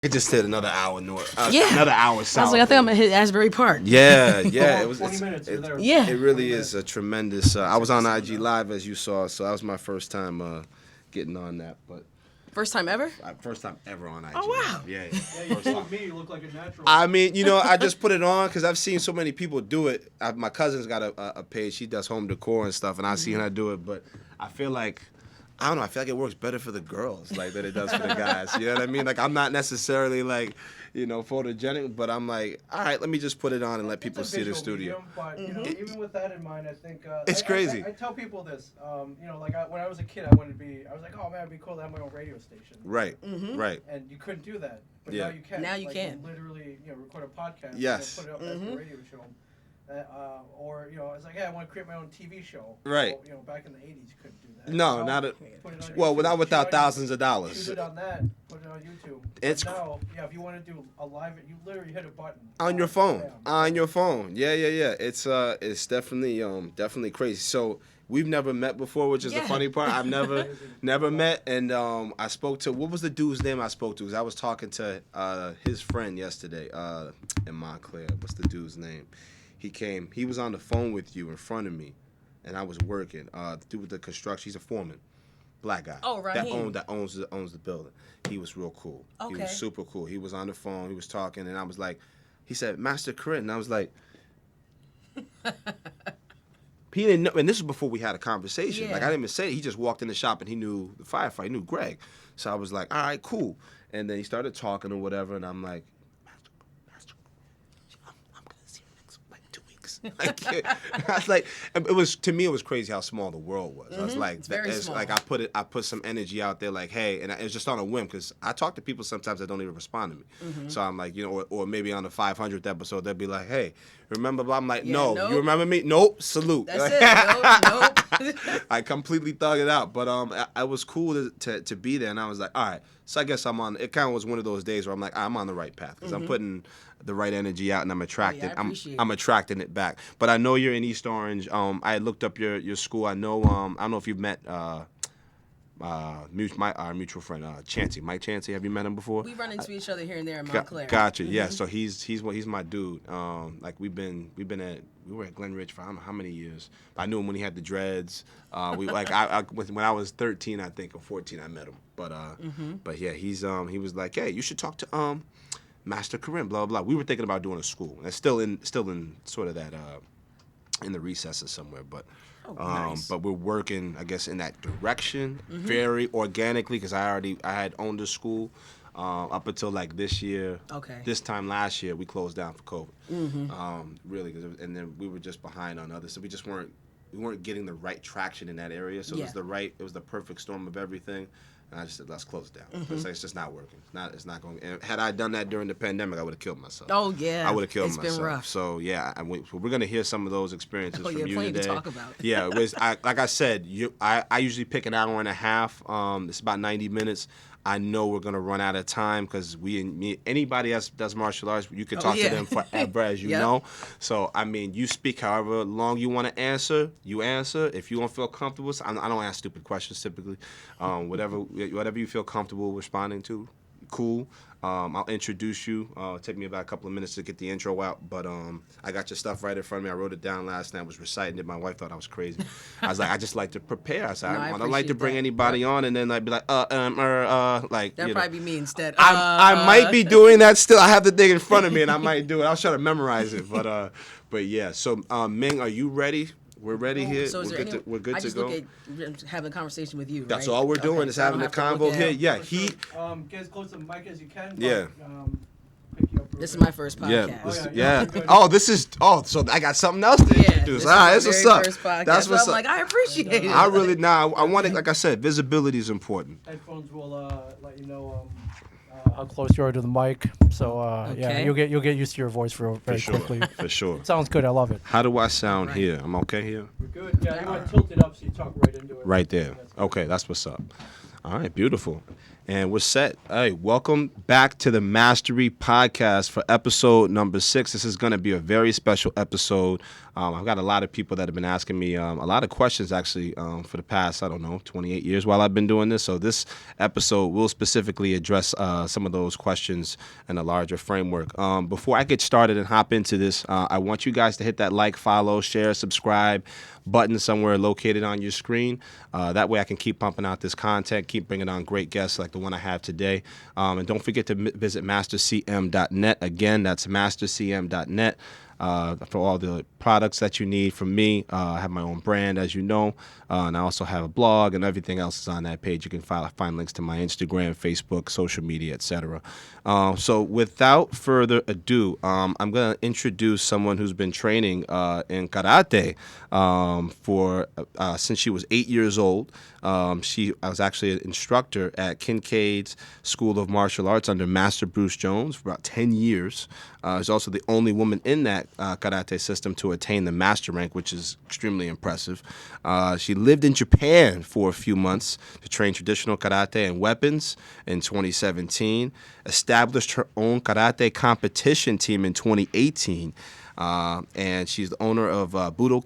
It just did another hour north. Yeah. Another hour south. I was like, I think I'm gonna hit Asbury Park. Yeah. It was 20 minutes. Yeah. It really is a tremendous. I was on IG Live as you saw, so that was my first time getting on that. But First time ever? first time ever on IG. Oh, wow. Live. Yeah. Yeah, you told me you look like a natural. I mean, I just put it on because I've seen so many people do it. My cousin's got a page. She does home decor and stuff, and I've seen her do it. But I feel like, I don't know, I feel like it works better for the girls, like, than it does for the guys. You know what I mean? Like, I'm not necessarily, like, photogenic, but I'm like, all right, let me just put it on and let people see the studio. Medium, but, even with that in mind, I think... It's crazy. I tell people this, when I was a kid, I was like, oh, man, it'd be cool to have my own radio station. Right, right. And you couldn't do that, but Yeah. now you can. Now you can. literally, record a podcast. Yes. And put it up as a radio show. Or it's like, hey, I want to create my own TV show. Right. So, back in the 80s, you couldn't do that. No, Now, not at... put it on Well, YouTube, without shoot it thousands of on- dollars. Shoot it on that, put it on YouTube. It's But now, if you want to do a live, you literally hit a button. On your phone. Bam. On your phone. Yeah. It's definitely crazy. So we've never met before, which is the Yeah. funny part. I've never met, and I spoke to, what was the dude's name I spoke to? Because I was talking to his friend yesterday in Montclair. What's the dude's name? He came. He was on the phone with you in front of me, and I was working. The dude with the construction. He's a foreman, black guy. Oh, Ronin. That owns the building. He was real cool. He Okay. was super cool. He was on the phone. He was talking, and I was like, he said, Master Karrin. And I was like, he didn't know. And this was before we had a conversation. Yeah. Like, I didn't even say it. He just walked in the shop, and he knew the firefighter. He knew Greg. So I was like, all right, cool. And then he started talking or whatever, and I'm like, I'm going to see you next, 2 weeks. I was like, to me, it was crazy how small the world was. I was like, It's very small. like I put some energy out there, like, hey, and it was just on a whim, because I talk to people sometimes that don't even respond to me. So I'm like, or maybe on the 500th episode, they'll be like, hey, remember? I'm like, Yeah, no, nope. you remember me? Nope, salute. That's it. Nope. I completely thugged it out, but I was cool to be there, and I was like, all right. So I guess I'm on. It kind of was one of those days where I'm like, I'm on the right path because I'm putting the right energy out, and I'm attracting. I appreciate I'm attracting it back. But I know you're in East Orange. I looked up your school. I know. I don't know if you've met our mutual friend Chancey, Mike Chancey. Have you met him before? We run into each other here and there in Montclair. Gotcha. Yeah. So he's my dude. Like we were at Glen Ridge for I don't know how many years. I knew him when he had the dreads. When I was 13, I think, or 14, I met him. But yeah, he was like, hey, you should talk to Master Karrin, blah blah. We were thinking about doing a school. It's still in sort of that in the recesses somewhere, but. Nice. But we're working, I guess, in that direction very organically because I had owned a school up until like this year. Okay. This time last year, we closed down for COVID. Really, and then we were just behind on others, so we weren't getting the right traction in that area. So it was the perfect storm of everything. And I just said, let's close it down. It's just not working. It's not going. And had I done that during the pandemic, I would have killed myself. Oh yeah. I would have killed it's myself. It's been rough. So yeah, we're gonna hear some of those experiences from you plenty today. to talk about. Yeah, like I said, I usually pick an hour and a half. It's about 90 minutes. I know we're gonna run out of time because anybody else does martial arts, you can talk to them forever, as you know. So I mean, you speak however long you want to answer. You answer. If you don't feel comfortable, I don't ask stupid questions typically. Whatever you feel comfortable responding to, cool. I'll introduce you. It'll take me about a couple of minutes to get the intro out, but I got your stuff right in front of me. I wrote it down last night. I was reciting it. My wife thought I was crazy. I was like, I just like to prepare. I said, I don't like to bring anybody on and then I'd be like, like. That'd probably be me instead. I might be doing that still. I have the thing in front of me and I might do it. I'll try to memorize it, but yeah. So Ming, are you ready? We're ready here. So we're good to go. I just look at having a conversation with you, right? That's all we're doing is having a convo here. Yeah, get as close to the mic as you can. Yeah. Pick you up This is my first podcast. Yeah. So I got something else to introduce. All right, that's what's up. That's what's up. I'm like, I appreciate it. I really, I want it, like I said, visibility is important. Headphones will let you know how close you are to the mic. So yeah, you'll get used to your voice very quickly. For sure. It sounds good. I love it. How do I sound here? I'm okay here? We're good. Yeah, you want to tilt it up so you talk right into it. Right there. Okay, that's what's up. All right, beautiful. And we're set. Hey, welcome back to the Mastery Podcast for episode number 6. This is going to be a very special episode. I've got a lot of people that have been asking me a lot of questions, actually, for the past, 28 years while I've been doing this. So this episode will specifically address some of those questions in a larger framework. Before I get started and hop into this, I want you guys to hit that like, follow, share, subscribe button somewhere located on your screen. That way I can keep pumping out this content, keep bringing on great guests like the one I have today. And don't forget to visit mastercm.net. Again, that's mastercm.net. For all the products that you need from me. I have my own brand, as you know, and I also have a blog, and everything else is on that page. You can find links to my Instagram, Facebook, social media, etc. So without further ado, I'm going to introduce someone who's been training in karate since she was 8 years old. I was actually an instructor at Kincaid's School of Martial Arts under Master Bruce Jones for about 10 years. She's also the only woman in that karate system to attain the master rank, which is extremely impressive. She lived in Japan for a few months to train traditional karate and weapons in 2017, established her own karate competition team in 2018, and she's the owner of Budo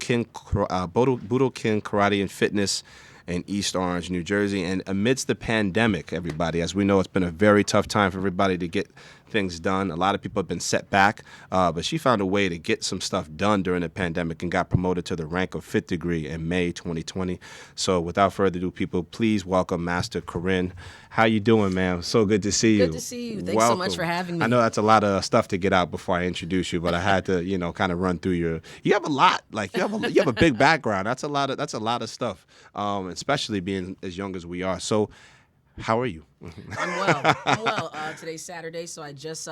Karate and Fitness in East Orange, New Jersey. And amidst the pandemic, everybody, as we know, it's been a very tough time for everybody to get things done. A lot of people have been set back, but she found a way to get some stuff done during the pandemic and got promoted to the rank of 5th degree in May 2020. So without further ado, people, please welcome Master Karrin. How you doing, man? So good to see you. Good to see you. Thanks so much for having me. I know that's a lot of stuff to get out before I introduce you, but I had to, kind of run through you have a lot. Like you have a big background. That's a lot of stuff. Especially being as young as we are. So how are you? I'm well. Today's Saturday, so I just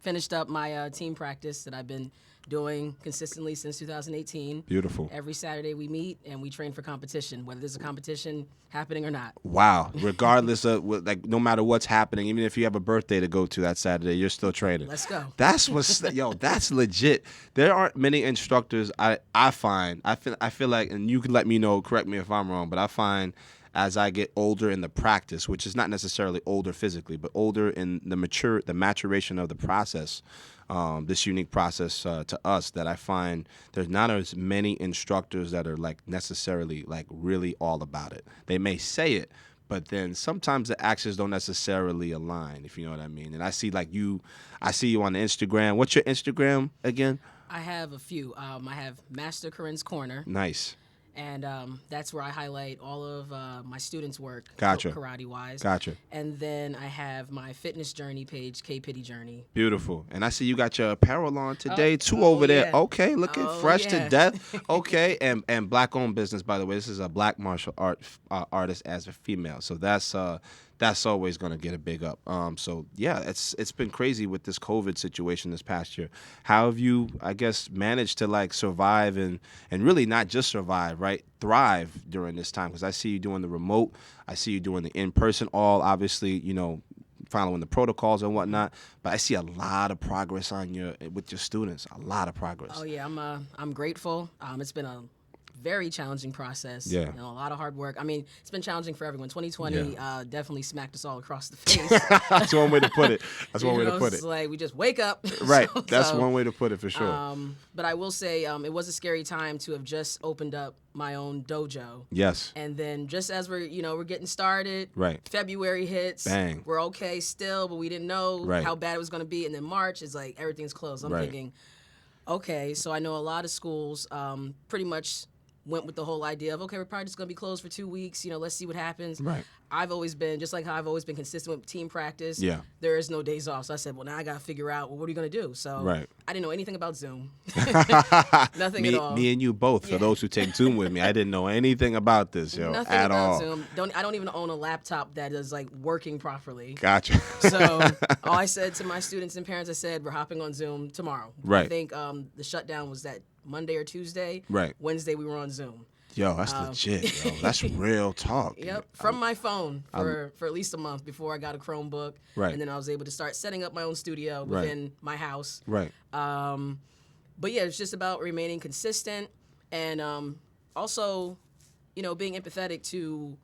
finished up my team practice that I've been doing consistently since 2018. Beautiful. Every Saturday we meet and we train for competition, whether there's a competition happening or not. Wow. Regardless of, no matter what's happening, even if you have a birthday to go to that Saturday, you're still training. Let's go. That's that's legit. There aren't many instructors I feel like, and you can let me know, correct me if I'm wrong, but I find as I get older in the practice, which is not necessarily older physically, but older in the maturation of the process, this unique process to us, that I find there's not as many instructors that are necessarily really all about it. They may say it, but then sometimes the actions don't necessarily align, if you know what I mean. And I see you on Instagram. What's your Instagram again? I have a few. I have Master Karrin's Corner. Nice. And that's where I highlight all of my students' work, Gotcha. Karate-wise. Gotcha. And then I have my fitness journey page, K-Pitty Journey. Beautiful. And I see you got your apparel on today, too, over there. Yeah. Okay, looking fresh to death. Okay, and black-owned business, by the way. This is a black martial artist as a female. So that's always going to get a big up. So, yeah, it's been crazy with this COVID situation this past year. How have you, I guess, managed to, survive and really not just survive, right? Thrive during this time? Because I see you doing the remote. I see you doing the in-person, all obviously, following the protocols and whatnot. But I see a lot of progress with your students, a lot of progress. Oh, yeah, I'm grateful. It's been a very challenging process. Yeah. A lot of hard work. I mean, it's been challenging for everyone. 2020 definitely smacked us all across the face. That's one way to put it. It's like we just wake up. Right. That's one way to put it for sure. But I will say it was a scary time to have just opened up my own dojo. Yes. And then just as we're getting started, right. February hits. Bang. We're okay still, but we didn't know how bad it was going to be. And then March is like everything's closed. I'm thinking, okay, so I know a lot of schools pretty much went with the whole idea of, okay, we're probably just going to be closed for 2 weeks. Let's see what happens. Right. I've always been, just like how I've always been consistent with team practice. Yeah. There is no days off. So I said, well, now I got to figure out, what are you going to do? So I didn't know anything about Zoom. Nothing at all. Me and you both, for those who take Zoom with me. I didn't know anything about this, Nothing at about all. Zoom. I don't even own a laptop that is working properly. Gotcha. So all I said to my students and parents, I said, we're hopping on Zoom tomorrow. Right. I think the shutdown was that Monday or Tuesday. Right. Wednesday we were on Zoom. Yo, that's legit, yo. That's real talk. Yep, from my phone for at least a month before I got a Chromebook. Right. And then I was able to start setting up my own studio within my house. Right. But yeah, it's just about remaining consistent and also being empathetic to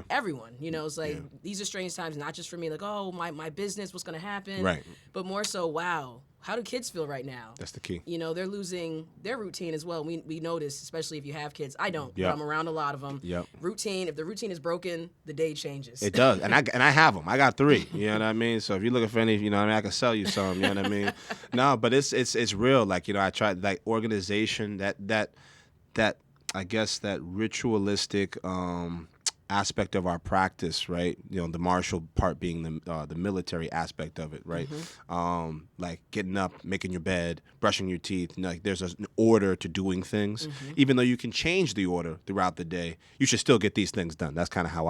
everyone. It's like these are strange times, not just for me. Like, oh, my business, what's going to happen? Right. But more so, wow, how do kids feel right now? That's the key. They're losing their routine as well. We notice, especially if you have kids. I don't, Yep. but I'm around a lot of them. Yep. Routine. If the routine is broken, the day changes. It does, and I have them. I got 3. You know what I mean? So if you're looking for any, I can sell you some. You know what I mean? No, but it's real. Like I tried like organization that I guess that ritualistic aspect of our practice, right? The martial part being the military aspect of it, right? Mm-hmm. Like getting up, making your bed, brushing your teeth. Like there's an order to doing things, Mm-hmm. even though you can change the order throughout the day. You should still get these things done. That's kind of how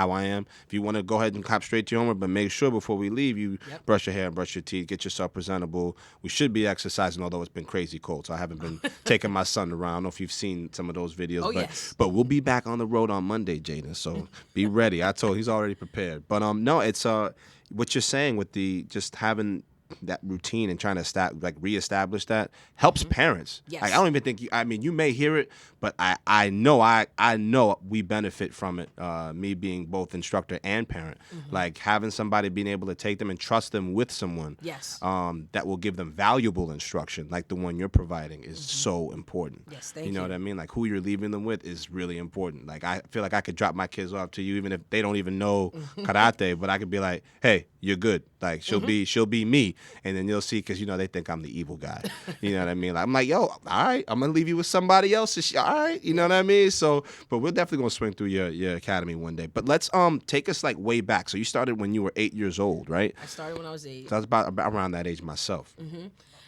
I am. If you want to go ahead and cop straight to your homework, but make sure before we leave, you brush your hair, brush your teeth, get yourself presentable. We should be exercising, although it's been crazy cold, so I haven't been taking my son around. I don't know if you've seen some of those videos, but we'll be back on the road on Monday, Jaden. So be ready. I told he's already prepared. But no, it's what you're saying with the just having that routine and trying to reestablish that helps parents. Yes. Like, I don't even think you may hear it, but I know we benefit from it. Me being both instructor and parent, like having somebody being able to take them and trust them with someone. Yes. That will give them valuable instruction, like the one you're providing, is so important. Yes, thank you. You know what I mean? Like who you're leaving them with is really important. Like I feel like I could drop my kids off to you even if they don't even know karate, but I could be like, hey, you're good. Like she'll be me, and then you'll see because they think I'm the evil guy. You know what I mean? Like, I'm like, yo, all right, I'm gonna leave you with somebody else. All right, you know what I mean? So, but we're definitely gonna swing through your academy one day. But let's take us like way back. So you started when you were 8 years old, right? I started when I was 8. So I was about around that age myself.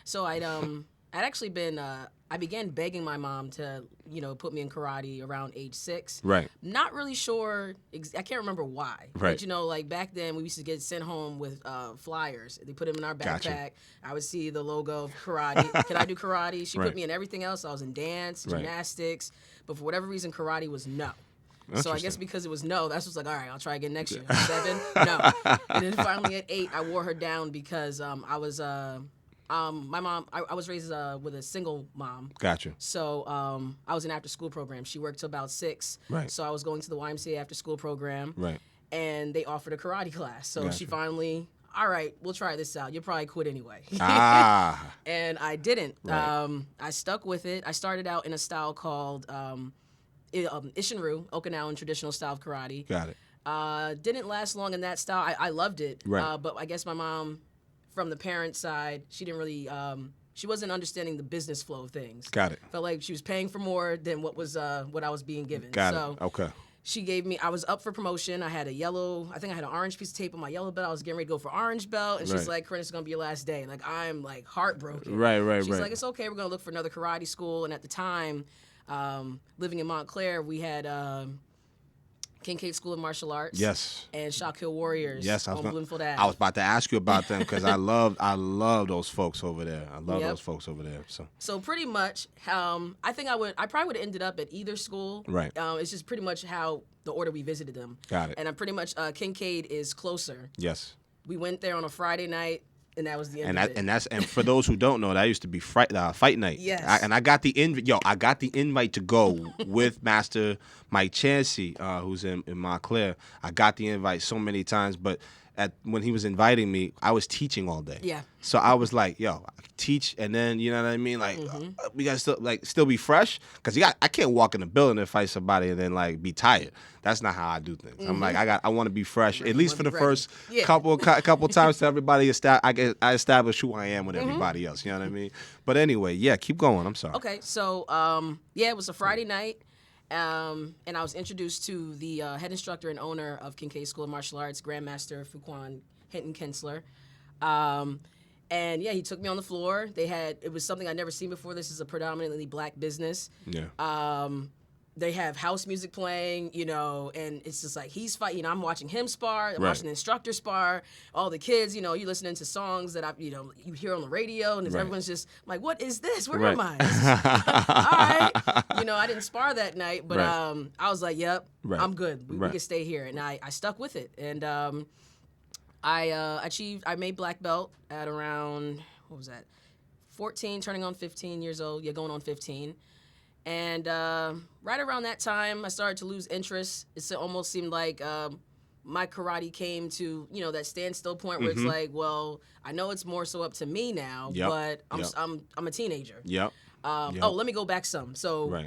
So I'd actually been I began begging my mom to put me in karate around age 6. Right. Not really sure. I can't remember why. Right. But like back then we used to get sent home with flyers. They put them in our backpack. Gotcha. I would see the logo of karate. Can I do karate? She Right. put me in everything else. I was in dance, Right. gymnastics, but for whatever reason karate was no. So I guess because it was no, that's just like, all right, I'll try again next year. 7, no. And then finally at 8, I wore her down because I was my mom, I was raised with a single mom. Gotcha. So I was in after school program. She worked till about 6. Right. So I was going to the YMCA after school program. Right. And they offered a karate class. So Gotcha. she finally, all right, we'll try this out. You'll probably quit anyway. Ah. And I didn't. Right. I stuck with it. I started out in a style called Ishinryu, Okinawan traditional style of karate. Got it. Didn't last long in that style. I loved it. Right. But I guess my mom, from the parent side, she didn't really, she wasn't understanding the business flow of things. Got it. Felt like she was paying for more than what I was being given. Got So it. Okay. she gave me, I was up for promotion. I had I think I had an orange piece of tape on my yellow belt. I was getting ready to go for orange belt. And she's Right. like, Karrin, it's going to be your last day. Like, I'm like heartbroken. Right. She's like, it's okay. We're going to look for another karate school. And at the time, living in Montclair, we had Kincaid School of Martial Arts. Yes. And Shock Hill Warriors. Yes, on Bloomfield Ave. I was about to ask you about them because I love those folks over there. I love those folks over there. So pretty much, I think I probably would have ended up at either school. Right. It's just pretty much how the order we visited them. Got it. And I'm pretty much Kincaid is closer. Yes. We went there on a Friday night, and that was the end of it. And for those who don't know, that used to be fight night. Yes. I got the invite to go with Master Mike Chansey, who's in Montclair. I got the invite so many times, but when he was inviting me, I was teaching all day. Yeah. So I was like, yo, I teach, and then you know what I mean, like we gotta still be fresh, because I can't walk in the building and fight somebody and then like be tired. That's not how I do things. I'm like, I want to be fresh, at least for the first couple times to everybody. I establish who I am with everybody else. You know what I mean? But anyway, yeah, keep going. I'm sorry. Okay, so it was a Friday night. And I was introduced to the head instructor and owner of Kincaid School of Martial Arts, Grandmaster Fuquan Hinton Kinsler. And he took me on the floor. It was something I'd never seen before. This is a predominantly black business. Yeah. They have house music playing, and it's just like he's fighting. I'm watching him spar. I'm Right. watching the instructor spar. All the kids, you're listening to songs that you hear on the radio, and Right. everyone's just like, "What is this? Where Right. am I?" All right, I didn't spar that night, but Right. I was like, "Yep, Right. I'm good. We Right. can stay here," and I stuck with it, and I made black belt at around 14, turning on 15 years old. Yeah, going on 15. And right around that time, I started to lose interest. It almost seemed like my karate came to, you know, that standstill point where it's like, well, I know it's more so up to me now, but I'm a teenager. Oh, let me go back some. So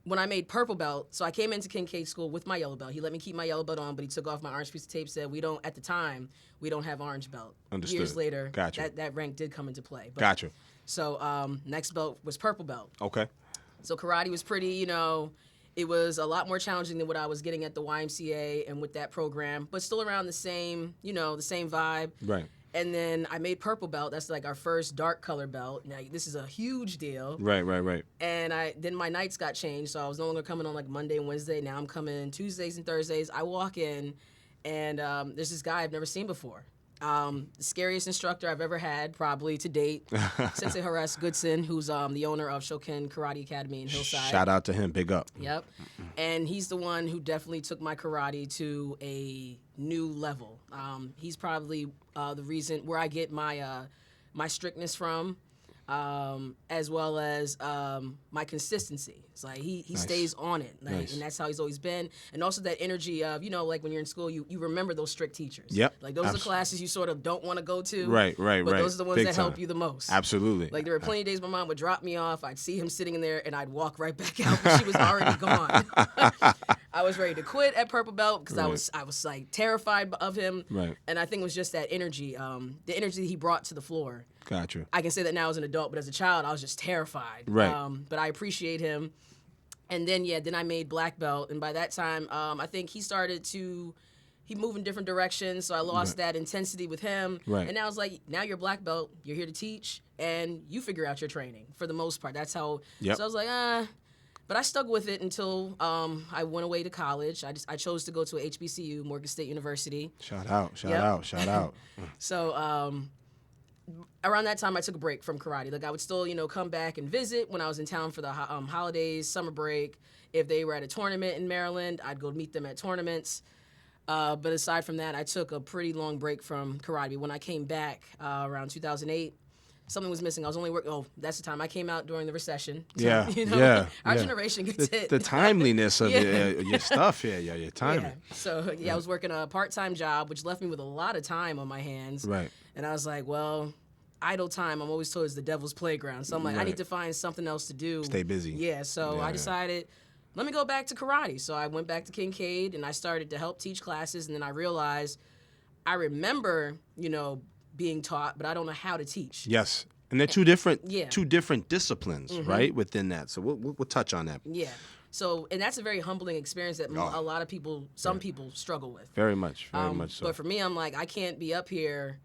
when I made purple belt, so I came into Kincaid School with my yellow belt. He let me keep my yellow belt on, but he took off my orange piece of tape, said, at the time, we don't have orange belt. Understood. Years later, Gotcha. that rank did come into play. But, Gotcha. So next belt was purple belt. Okay. So karate was pretty, you know, it was a lot more challenging than what I was getting at the YMCA and with that program, but still around the same, you know, the same vibe. Right. And then I made purple belt. That's like our first dark color belt. Now, this is a huge deal. Right. And then my nights got changed, so I was no longer coming on like Monday and Wednesday. Now I'm coming Tuesdays and Thursdays. I walk in, and there's this guy I've never seen before. The scariest instructor I've ever had, probably to date, Sensei Horace Goodson, who's the owner of Shoken Karate Academy in Hillside. Shout out to him, big up. Yep. And he's the one who definitely took my karate to a new level. He's probably the reason where I get my my strictness from, as well as my consistency. It's like he Nice. stays on it, like, Nice. and that's how he's always been. And also that energy of, you know, like when you're in school, you remember those strict teachers. Yep. Like those are the classes you sort of don't want to go to. Right. But those are the ones Big that help time. you the most. Absolutely. Like there were plenty of days my mom would drop me off. I'd see him sitting in there, and I'd walk right back out, but she was already gone. I was ready to quit at purple belt because I was like terrified of him. Right. And I think it was just that energy, the energy that he brought to the floor. Gotcha. I can say that now as an adult, but as a child, I was just terrified. Right. But I appreciate him. And then I made black belt, and by that time, I think he moved in different directions, so I lost that intensity with him. Right. And now it's like, now you're black belt, you're here to teach, and you figure out your training for the most part. That's how. Yep. So I was like, But I stuck with it until I went away to college. I chose to go to a HBCU, Morgan State University. Shout out. So around that time, I took a break from karate. Like I would still, come back and visit when I was in town for the holidays, summer break. If they were at a tournament in Maryland, I'd go meet them at tournaments. But aside from that, I took a pretty long break from karate. When I came back around 2008, something was missing. I was only working. Oh, that's the time I came out during the recession. Yeah, Our generation gets hit. The timeliness of your stuff here, your timing. Yeah. So I was working a part-time job, which left me with a lot of time on my hands. Right. And I was like, well, idle time, I'm always told, is the devil's playground. So I'm like, I need to find something else to do. Stay busy. Yeah. So I decided, let me go back to karate. So I went back to Kincaid and I started to help teach classes. And then I realized, I remember, being taught, but I don't know how to teach. Yes. And they're two different disciplines, right, within that. So we'll touch on that. Yeah. So, and that's a very humbling experience that a lot of people, some people struggle with. Very much so. But for me, I'm like, I can't be up here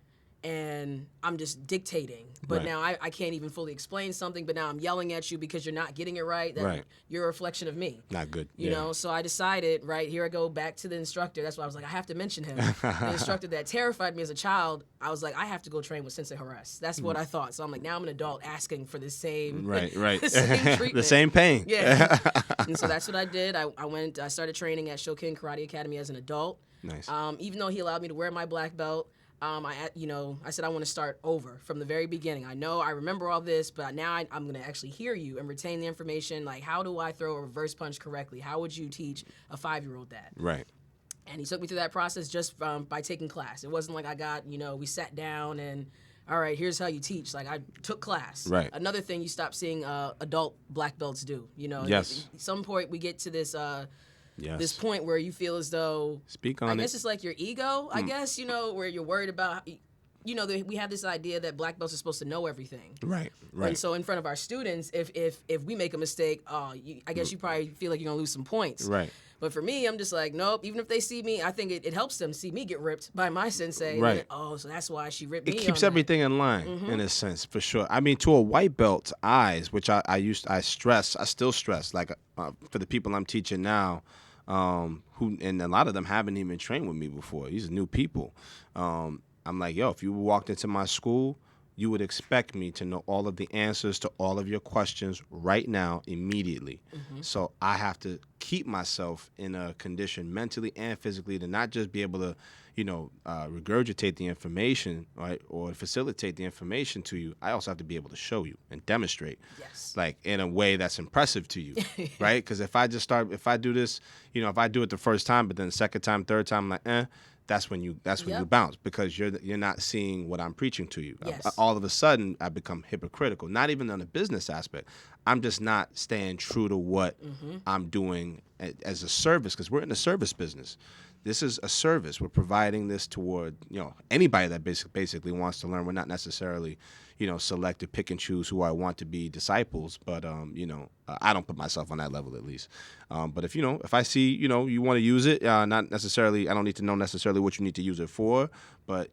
and I'm just dictating. But now I can't even fully explain something, but now I'm yelling at you because you're not getting it right. That you're a reflection of me. Not good. You know, so I decided, here I go back to the instructor. That's why I was like, I have to mention him. The instructor that terrified me as a child, I was like, I have to go train with Sensei Horace. That's what I thought. So I'm like, now I'm an adult asking for the same, the same treatment. The same pain. Yeah. And so that's what I did. I started training at Shoken Karate Academy as an adult. Nice. Even though he allowed me to wear my black belt, I said I want to start over from the very beginning. I remember all this, but now I'm going to actually hear you and retain the information. Like, how do I throw a reverse punch correctly? How would you teach a 5-year-old that? Right. And he took me through that process just by taking class. It wasn't like I got, we sat down and, all right, here's how you teach. Like, I took class. Right. Another thing you stop seeing adult black belts do. Yes. At some point we get to this Yes. this point where you feel as though, speak on I guess it's like your ego, I guess, where you're worried about, we have this idea that black belts are supposed to know everything. Right. And so in front of our students, if we make a mistake, I guess you probably feel like you're going to lose some points. Right. But for me, I'm just like, nope, even if they see me, I think it helps them see me get ripped by my sensei. Right. And then, so that's why she ripped me. It keeps everything in line, in a sense, for sure. I mean, to a white belt's eyes, which I still stress, like for the people I'm teaching now, who, and a lot of them haven't even trained with me before. These are new people. I'm like, yo, if you walked into my school, you would expect me to know all of the answers to all of your questions right now, immediately. So I have to keep myself in a condition mentally and physically to not just be able to, regurgitate the information, right, or facilitate the information to you. I also have to be able to show you and demonstrate, like in a way that's impressive to you, right? Because if I do this, if I do it the first time, but then the second time, third time, I'm like, that's when you bounce, because you're not seeing what I'm preaching to you. All of a sudden, I become hypocritical. Not even on a business aspect. I'm just not staying true to what I'm doing as a service, because we're in the service business. This is a service. We're providing this toward anybody that basically wants to learn. We're not necessarily select to pick and choose who I want to be disciples, but I don't put myself on that level, at least. But if I see you want to use it, not necessarily, I don't need to know necessarily what you need to use it for, but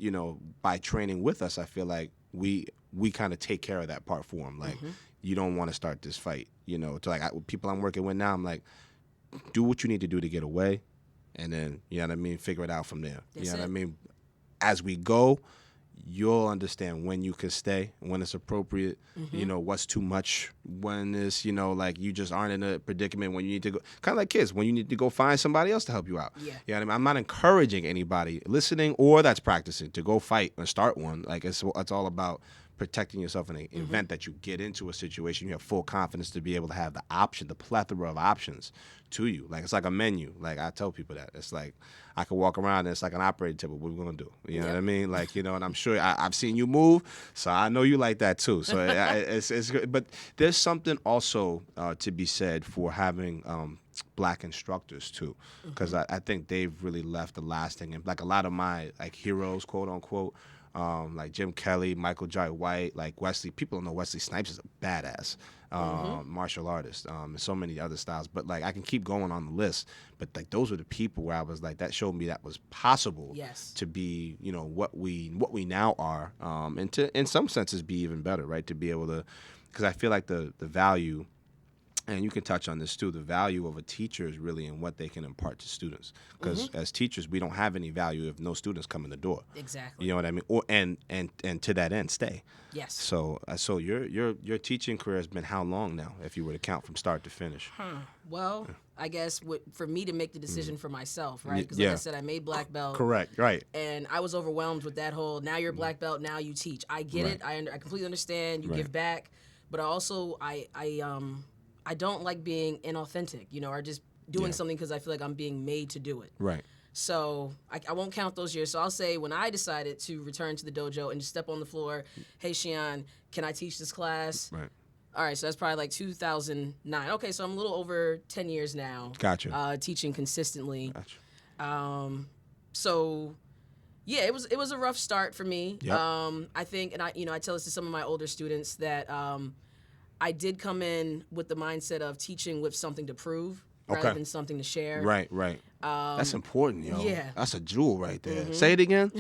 by training with us, I feel like we kind of take care of that part for them. Like, you don't want to start this fight, to people I'm working with now. I'm like, do what you need to do to get away, and then figure it out from there. That's what I mean? As we go, you'll understand when you can stay, when it's appropriate, what's too much, when it's, you just aren't in a predicament, when you need to go, kind of like kids, when you need to go find somebody else to help you out. I'm not encouraging anybody listening or that's practicing to go fight or start one. Like, it's all about protecting yourself in an event that you get into a situation. You have full confidence to be able to have the plethora of options to you. Like, it's like a menu. Like, I tell people that. It's like, I can walk around and it's like an operating table. What are we going to do? You know what I mean? Like, and I'm sure I've seen you move, so I know you like that too. So it's good. But there's something also to be said for having black instructors too, because I think they've really left a lasting, and like a lot of my heroes, quote unquote, like Jim Kelly, Michael Jai White, like Wesley. People don't know Wesley Snipes is a badass martial artist, and so many other styles. But like, I can keep going on the list. But like, those were the people where I was like, that showed me that was possible to be, what we now are, and to in some senses be even better, right? To be able to, because I feel like the value. And you can touch on this too. The value of a teacher is really in what they can impart to students. Because as teachers, we don't have any value if no students come in the door. Exactly. You know what I mean? Or and to that end, stay. Yes. So your teaching career has been how long now, if you were to count from start to finish? Well, I guess for me to make the decision for myself, right? Because like I said, I made black belt. Correct. Right. And I was overwhelmed with that whole, now you're black belt, now you teach. I get it. I completely understand. You give back, but also I don't like being inauthentic, or just doing something because I feel like I'm being made to do it. Right. So I won't count those years. So I'll say when I decided to return to the dojo and just step on the floor, hey, Shion, can I teach this class? Right. All right, so that's probably like 2009. Okay, so I'm a little over 10 years now. Gotcha. Teaching consistently. Gotcha. So yeah, it was a rough start for me. Yep. I think, and I tell this to some of my older students that I did come in with the mindset of teaching with something to prove rather than something to share. Right. That's important, yo. Yeah. That's a jewel right there. Say it again.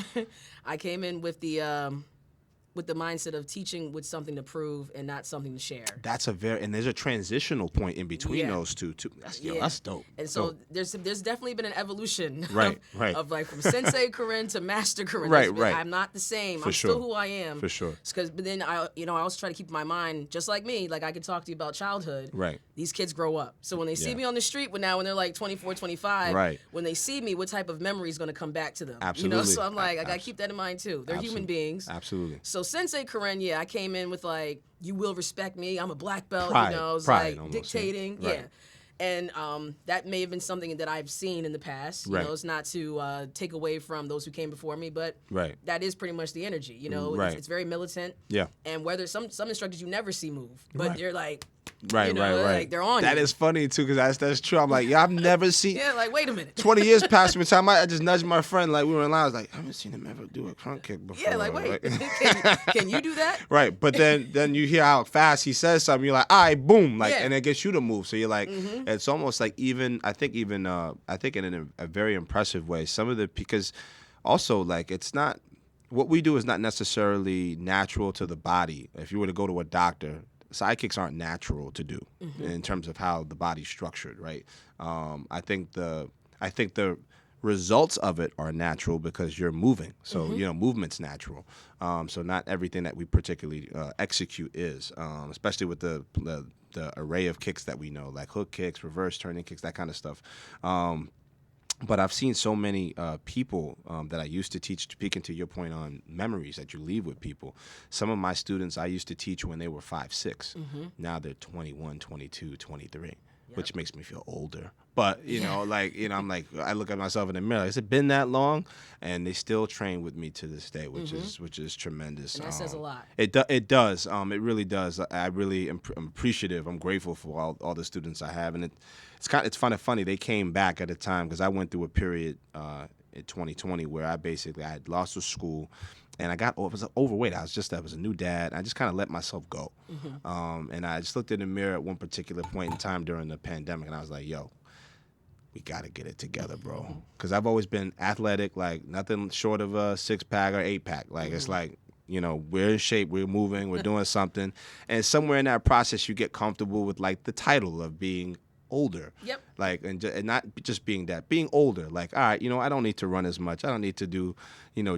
I came in with the mindset of teaching with something to prove and not something to share. That's and there's a transitional point in between those two too. That's dope. And so there's definitely been an evolution right. of like from Sensei Karrin to Master Karrin. Right. I'm not the same. For I'm sure. still who I am. For sure. But then I also try to keep in my mind, just like me, like I could talk to you about childhood. Right. These kids grow up. So when they see me on the street when they're like 24, 25, when they see me, what type of memory is going to come back to them? Absolutely. So I'm like, I got to keep that in mind too. They're human beings. Absolutely. So Sensei Karrin, I came in with like, you will respect me. I'm a black belt, pride, it's pride like almost, dictating. Right. Yeah. And that may have been something that I've seen in the past. You know, it's not to take away from those who came before me, but that is pretty much the energy. It's very militant. Yeah. And whether some instructors you never see move, but they're like, Right. Like they're on That you. is funny too, because that's true. I'm like, I've never seen. Yeah, like wait a minute. 20 years passed me. Time I just nudged my friend, like we were in line. I was like, I haven't seen him ever do a front kick before. Yeah, like wait, can you do that? Right, but then you hear how fast he says something. You're like, all right, boom, and it gets you to move. So you're like, it's almost like I think in a very impressive way. Because also like it's not what we do is not necessarily natural to the body. If you were to go to a doctor, sidekicks aren't natural to do in terms of how the body's structured, right? I think the results of it are natural because you're moving. So, movement's natural. So not everything that we particularly execute is, especially with the array of kicks that we know, like hook kicks, reverse turning kicks, that kind of stuff. But I've seen so many people that I used to teach, speaking to your point on memories that you leave with people. Some of my students I used to teach when they were 5, 6. Now they're 21, 22, 23. Which makes me feel older. But, I'm like, I look at myself in the mirror. Has it been that long? And they still train with me to this day, which is tremendous. And that says a lot. It does. It really does. I really am appreciative. I'm grateful for all the students I have. And it's kind of funny. They came back at a time because I went through a period in 2020 where I had lost to school. And I was overweight. I was a new dad. I just kind of let myself go. And I just looked in the mirror at one particular point in time during the pandemic, and I was like, yo, we got to get it together, bro. Because I've always been athletic, like nothing short of a 6-pack or 8-pack. Like, it's like, we're in shape, we're moving, we're doing something. And somewhere in that process, you get comfortable with, like, the title of being older. Yep. Like, and not just being that, being older. Like, all right, I don't need to run as much. I don't need to do,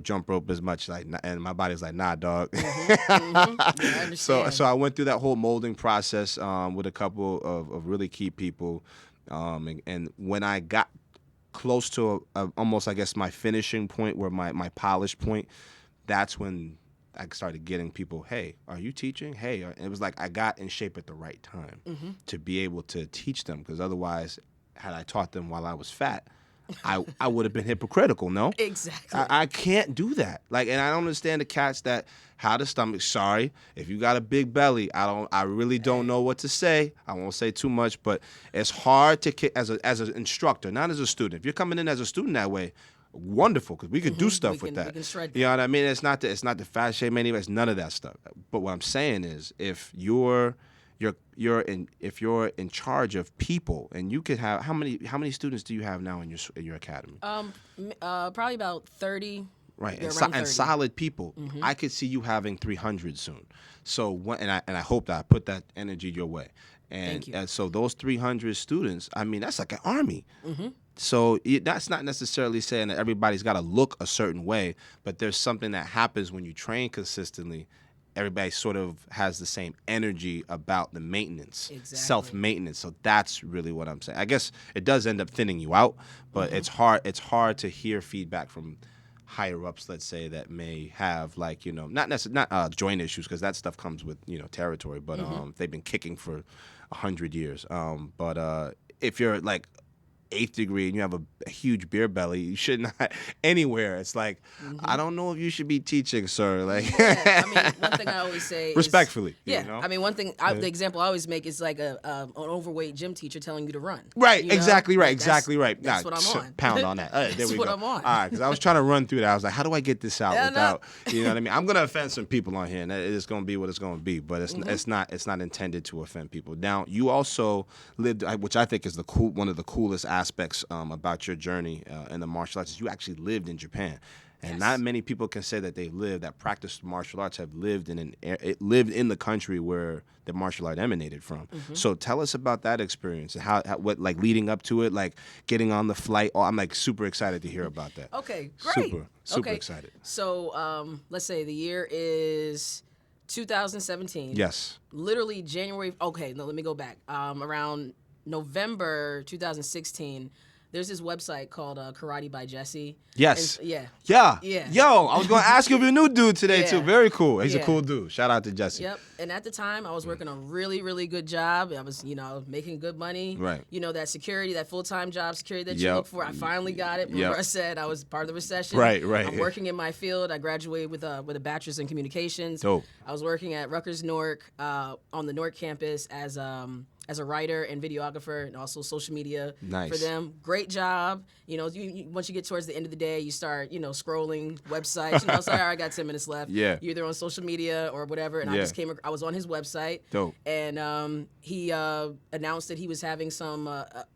jump rope as much. Like, and my body's like, nah, dog. Yeah, so I went through that whole molding process with a couple of really key people. And when I got close to almost, I guess, my finishing point, where my polished point, that's when I started getting people, hey, are you teaching? Hey, and it was like I got in shape at the right time to be able to teach them, because otherwise, had I taught them while I was fat, I would have been hypocritical, no? Exactly. I can't do that. Like, and I don't understand the cats that have the stomach. Sorry, if you got a big belly, I really don't know what to say. I won't say too much, but it's hard to kick as an instructor, not as a student. If you're coming in as a student that way, wonderful, because we could do stuff with that. We can shred that. You know what I mean? It's not the fat shame anyway. It's none of that stuff. But what I'm saying is, if you're in charge of people, and you could have how many students do you have now in your academy? Probably about 30. Right, and solid people. I could see you having 300 soon. So I hope that I put that energy your way. And so those 300 students, I mean, that's like an army. So that's not necessarily saying that everybody's got to look a certain way, but there's something that happens when you train consistently. Everybody sort of has the same energy about the maintenance, self-maintenance. So that's really what I'm saying. I guess it does end up thinning you out, but it's hard to hear feedback from higher ups, let's say, that may have, like, not joint issues, because that stuff comes with territory, but they've been kicking for 100 years. But if you're like 8th degree and you have a huge beer belly, you should not anywhere. It's like, I don't know if you should be teaching, sir. Like, I mean, one thing I always say respectfully. I mean, one thing, the example I always make is like an overweight gym teacher telling you to run. Right, exactly right, exactly right. That's what I'm on. Pound on that. There That's we what go. I'm on. All right, because I was trying to run through that. I was like, how do I get this out without, you know what I mean? I'm gonna offend some people on here, and it's gonna be what it's gonna be. But it's not intended to offend people. Now, you also lived, which I think is one of the coolest aspects about your journey in the martial arts, is you actually lived in Japan. And not many people can say that that practiced martial arts have lived in the country where the martial art emanated from. So tell us about that experience and what like leading up to it, like getting on the flight. Oh, I'm like super excited to hear about that. Okay, great. Super excited. So let's say the year is 2017. Yes. Literally January. Okay, no, let me go back. Around November 2016. There's this website called Karate by Jesse. Yes. And, yeah. Yo, I was going to ask you if you're a new dude today, too. Very cool. He's a cool dude. Shout out to Jesse. Yep. And at the time, I was working a really, really good job. I was, making good money. Right. That security, that full-time job security that you look for. I finally got it. Remember I said I was part of the recession. Right. I'm working in my field. I graduated with a bachelor's in communications. Dope. I was working at Rutgers Newark on the Newark campus as a writer and videographer, and also social media for them. Great job. Once you get towards the end of the day, you start, scrolling websites. It's like, all right, I got 10 minutes left. Yeah. You're either on social media or whatever. And I was on his website. Dope. And he announced that he was having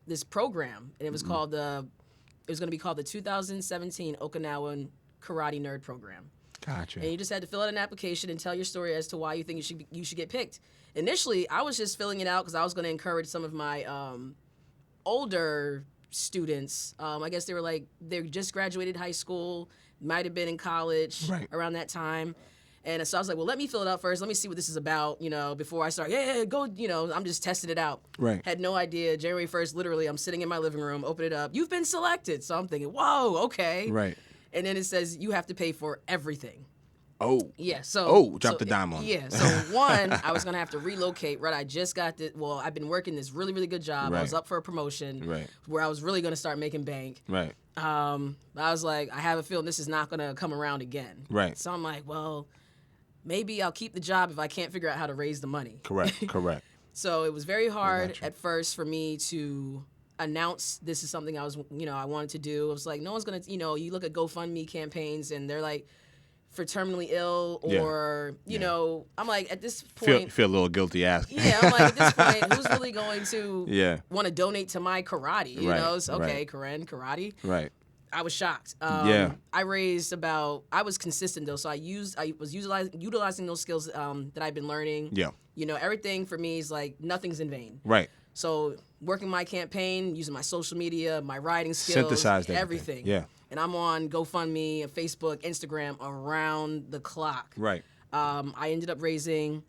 this program, and it was called it was going to be called the 2017 Okinawa and Karate Nerd Program. Gotcha. And you just had to fill out an application and tell your story as to why you think you should get picked. Initially, I was just filling it out because I was going to encourage some of my older students. I guess they just graduated high school, might have been in college around that time. And so I was like, well, let me fill it out first. Let me see what this is about, before I start. Yeah, go, I'm just testing it out. Right. Had no idea. January 1st, literally, I'm sitting in my living room, open it up. You've been selected. So I'm thinking, whoa, okay. Right. And then it says you have to pay for everything. Oh. Yeah. So. Drop the dime on it. Yeah. So one, I was gonna have to relocate. Right. I just got I've been working this really, really good job. Right. I was up for a promotion. Right. Where I was really gonna start making bank. Right. I was like, I have a feeling this is not gonna come around again. Right. So I'm like, well, maybe I'll keep the job if I can't figure out how to raise the money. Correct. So it was very hard at first for me to announce this is something I was, I wanted to do. I was like, no one's gonna, you look at GoFundMe campaigns and they're like, for terminally ill or, you know, I'm like, at this point. Feel a little guilty asking. Yeah, I'm like, at this point, who's really going to want to donate to my karate? You know, so, okay, Karrin, karate. Right. I was shocked. I raised I was consistent though, so I was utilizing those skills that I've been learning. Yeah. Everything for me is like, nothing's in vain. Right. So working my campaign, using my social media, my writing skills, synthesized everything. Yeah. And I'm on GoFundMe, Facebook, Instagram around the clock. Right. I ended up raising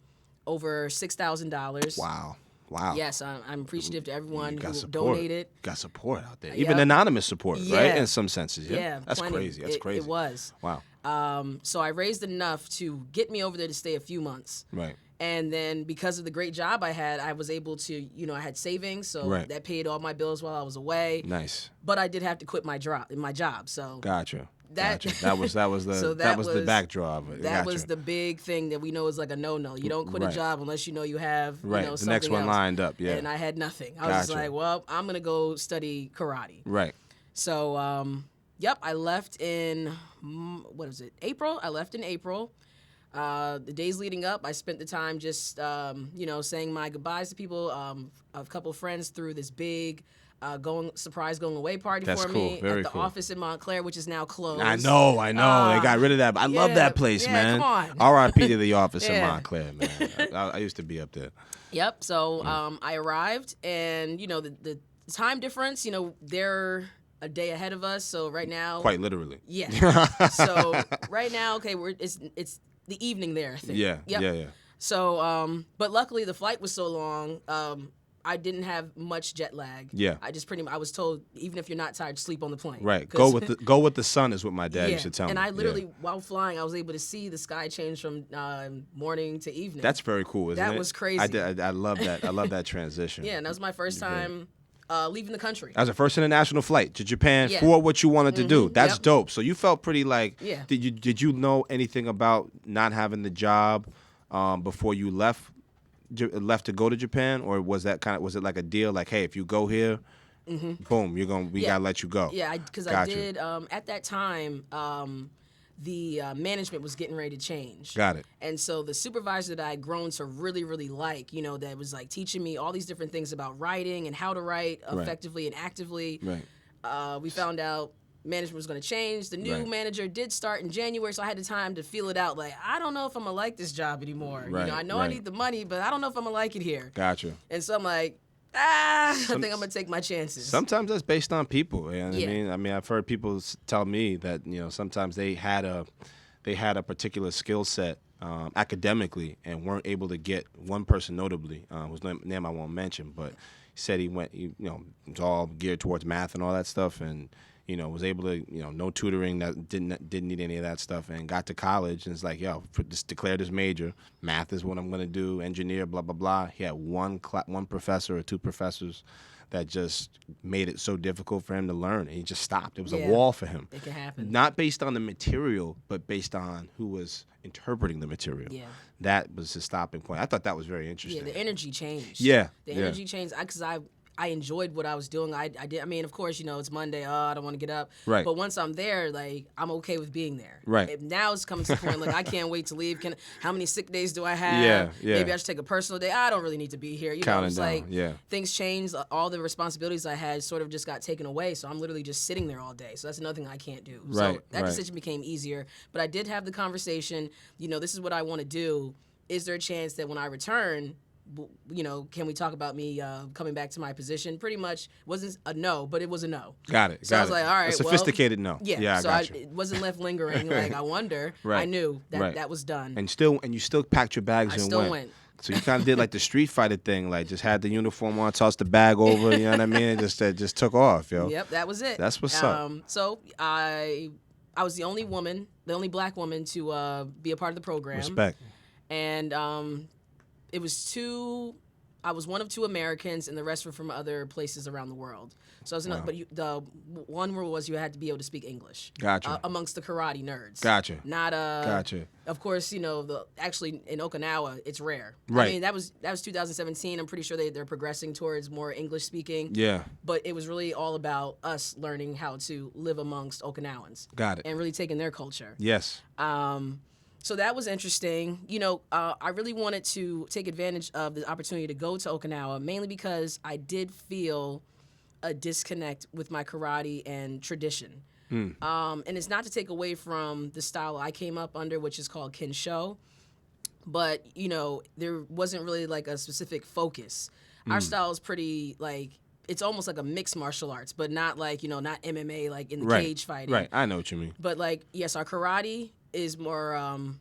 over $6,000. Wow. Yes, I'm appreciative to everyone who support. Donated. Got support out there. Even anonymous support, right? In some senses. Yeah. That's plenty. crazy. That's crazy. It was. Wow. So I raised enough to get me over there to stay a few months. Right. And then because of the great job I had, I was able to, I had savings, so that paid all my bills while I was away. Nice. But I did have to quit my job. So gotcha. That was the backdraw of it. That was the big thing that we know is like a no. You don't quit a job unless you have the something next one else. lined up. Yeah. And I had nothing. I was just like, well, I'm gonna go study karate. Right. So I left in April. I left in April. The days leading up, I spent the time just saying my goodbyes to people. A couple of friends threw this big surprise going away party for me at the office in Montclair, which is now closed. I know. They got rid of that. I love that place, man. Come on. R.I.P. to the office in Montclair, man. I used to be up there. Yep. So I arrived, and the time difference. They're a day ahead of us. So right now, quite literally. Yeah. So right now, okay, it's the evening there, I think. Yeah. Yep. Yeah. So, but luckily the flight was so long. I didn't have much jet lag. Yeah. I was told, even if you're not tired, sleep on the plane. Right. Go with the sun is what my dad used to tell me. And I literally, while flying, I was able to see the sky change from morning to evening. That's very cool, isn't it? That was crazy. I love that. I love that transition. Yeah, and that was my first time leaving the country. That was the first international flight to Japan for what you wanted to do. That's dope. So you felt pretty like, did you know anything about not having the job before you left to go to Japan, or was it like a deal like, hey, if you go here, boom, we gotta let you go? Yeah, because I did at that time. The management was getting ready to change. Got it. And so the supervisor that I had grown to really, really like, that was like teaching me all these different things about writing and how to write effectively and actively. Right. We found out management was going to change. The new manager did start in January, so I had the time to feel it out. Like, I don't know if I'm going to like this job anymore. Right. I know I need the money, but I don't know if I'm going to like it here. Gotcha. And so I'm like, I think I'm gonna take my chances. Sometimes that's based on people. I mean, I've heard people tell me that sometimes they had a particular skill set academically and weren't able to get one person notably, whose name I won't mention, but he said he was all geared towards math and all that stuff, and was able to, no tutoring, that didn't need any of that stuff, and got to college and it's like, just declared his major. Math is what I'm going to do, engineer, blah, blah, blah. He had one professor or two professors that just made it so difficult for him to learn, and he just stopped. It was a wall for him. It can happen. Not based on the material, but based on who was interpreting the material. Yeah. That was his stopping point. I thought that was very interesting. Yeah, the energy changed. Yeah. The energy changed, because I enjoyed what I was doing. I did. I mean, of course, it's Monday. I don't want to get up. Right. But once I'm there, like, I'm okay with being there. Right. Now it's coming to the point, like, I can't wait to leave. How many sick days do I have? Yeah. Maybe I should take a personal day. I don't really need to be here. Counting it's down. like things changed. All the responsibilities I had sort of just got taken away. So I'm literally just sitting there all day. So that's another thing I can't do. Right. So that decision became easier. But I did have the conversation. This is what I want to do. Is there a chance that when I return, can we talk about me coming back to my position? Pretty much wasn't a no, but it was a no. Got it. So I was like, all right, a sophisticated no. Yeah. So got you. it wasn't left lingering. Like I wonder. Right. I knew that Right. that was done. And you still packed your bags and still went. So you kind of did like the Street Fighter thing, like just had the uniform on, tossed the bag over, you know what I mean, and just took off, yo. Yep, that was it. That's what's up. So I was the only black woman to be a part of the program. Respect. And it was I was one of 2 Americans, and the rest were from other places around the world. So I was the one rule was you had to be able to speak English. Gotcha. Amongst the karate nerds. Gotcha. Not Gotcha. Of course, actually in Okinawa it's rare. Right. I mean that was 2017. I'm pretty sure they're progressing towards more English speaking. Yeah. But it was really all about us learning how to live amongst Okinawans. Got it. And really taking their culture. Yes. So that was interesting. I really wanted to take advantage of the opportunity to go to Okinawa, mainly because I did feel a disconnect with my karate and tradition. And it's not to take away from the style I came up under, which is called Kensho, but, there wasn't really like a specific focus. Our style is pretty it's almost like a mixed martial arts, but not like, not MMA, like in the cage fighting. Right, I know what you mean. But yes, our karate is more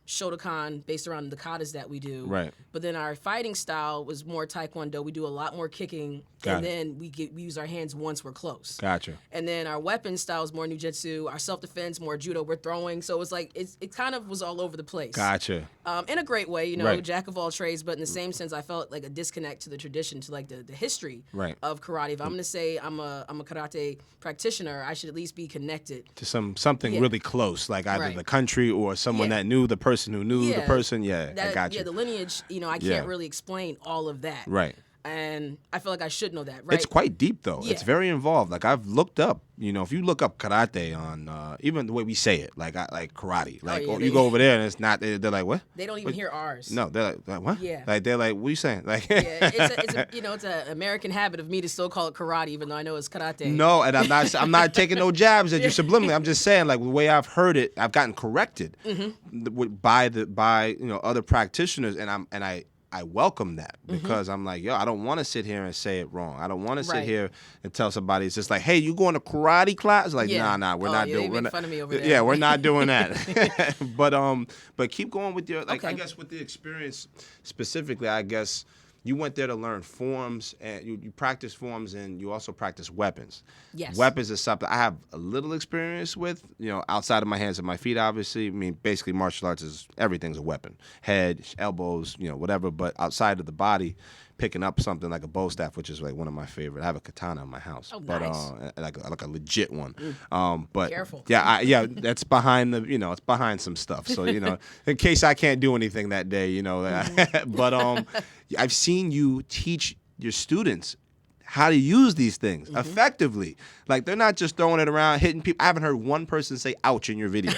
Shotokan based around the katas that we do. Right. But then our fighting style was more Taekwondo. We do a lot more kicking, then we use our hands once we're close. Gotcha. And then our weapon style is more Ninjutsu. Our self-defense, more Judo. We're throwing. So it's like it kind of was all over the place. Gotcha. In a great way, Right. jack of all trades. But in the same sense, I felt like a disconnect to the tradition, to like the history of karate. If I'm going to say I'm a karate practitioner, I should at least be connected to something really close, like either the country or someone that knew the person who knew the person. Yeah, I got you. Yeah, the lineage, I can't really explain all of that. Right. And I feel like I should know that, right? It's quite deep, though. Yeah. It's very involved. Like, I've looked up, if you look up karate on, even the way we say it, like karate. Like, you go over there and it's not, they're like, what? They don't even hear ours. No, they're like, what? Yeah. Like, they're like, what are you saying? Like, it's an American habit of me to still call it karate, even though I know it's karate. No, and I'm not taking no jabs at you subliminally. I'm just saying, like, the way I've heard it, I've gotten corrected by other practitioners, and I welcome that because I'm like, I don't want to sit here and say it wrong. I don't want to sit here and tell somebody it's just like, hey, you going to karate class? Like, nah, we're not doing. They make fun of me over there. Yeah, we're not doing that. but keep going with your I guess with the experience specifically. I guess you went there to learn forms, and you practice forms, and you also practice weapons. Yes. Weapons is something I have a little experience with, outside of my hands and my feet, obviously. I mean, basically, martial arts is everything's a weapon. Head, elbows, whatever. But outside of the body, picking up something like a bow staff, which is like one of my favorite. I have a katana in my house. Oh, nice. But like a legit one. But careful. Yeah, that's behind it's behind some stuff. So, in case I can't do anything that day, but I've seen you teach your students how to use these things effectively. Like, they're not just throwing it around, hitting people. I haven't heard one person say ouch in your video.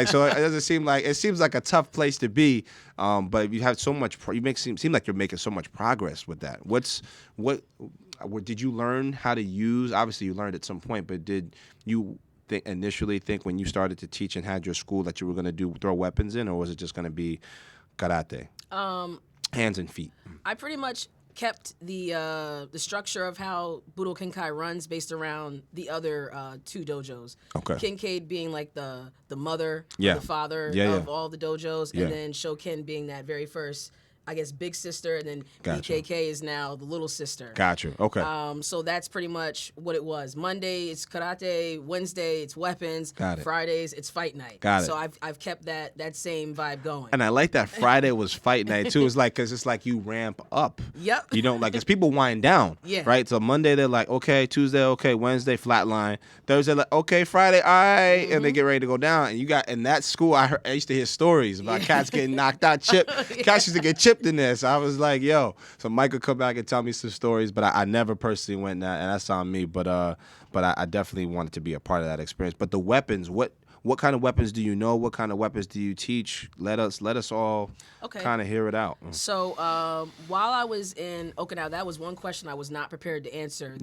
So it doesn't seem like, it seems like a tough place to be. But you have so much, you seem like you're making so much progress with that. What did you learn how to use? Obviously you learned at some point, but did you initially think when you started to teach and had your school that you were going to throw weapons in, or was it just going to be karate? Hands and feet. I pretty much kept the structure of how Budo Kenkai runs based around the other 2 dojos. Okay. Kincaid being like the mother, the father of all the dojos, and then Shoken being that very first, I guess, big sister, and then BKK is now the little sister. Gotcha. Okay. So that's pretty much what it was. Monday it's karate. Wednesday it's weapons. Got it. Fridays it's fight night. Got it. So I've kept that same vibe going. And I like that Friday was fight night too. It's like, because it's like you ramp up. Yep. You don't like, because people wind down. Yeah. Right. So Monday they're like, okay. Tuesday, okay. Wednesday flatline. Thursday like, okay. Friday, all right. And they get ready to go down. And you got in that school, I used to hear stories about cats getting knocked out, chipped. Cats used to get chipped in there. So I was like, yo. So Mike would come back and tell me some stories, but I never personally went that, and that's on me. But I definitely wanted to be a part of that experience. But the weapons, what kind of weapons do you know? What kind of weapons do you teach? Let us all kind of hear it out. So while I was in Okinawa, that was one question I was not prepared to answer.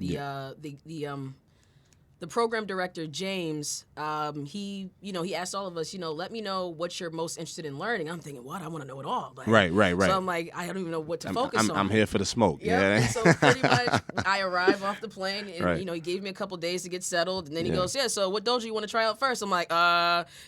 the program director, James, he asked all of us, let me know what you're most interested in learning. I'm thinking, what? I want to know it all. Like, right. So I'm like, I don't even know what to focus on. I'm here for the smoke. Yep. Yeah. And so pretty much, I arrive off the plane, and he gave me a couple days to get settled, and then he goes, so what dojo you want to try out first? I'm like,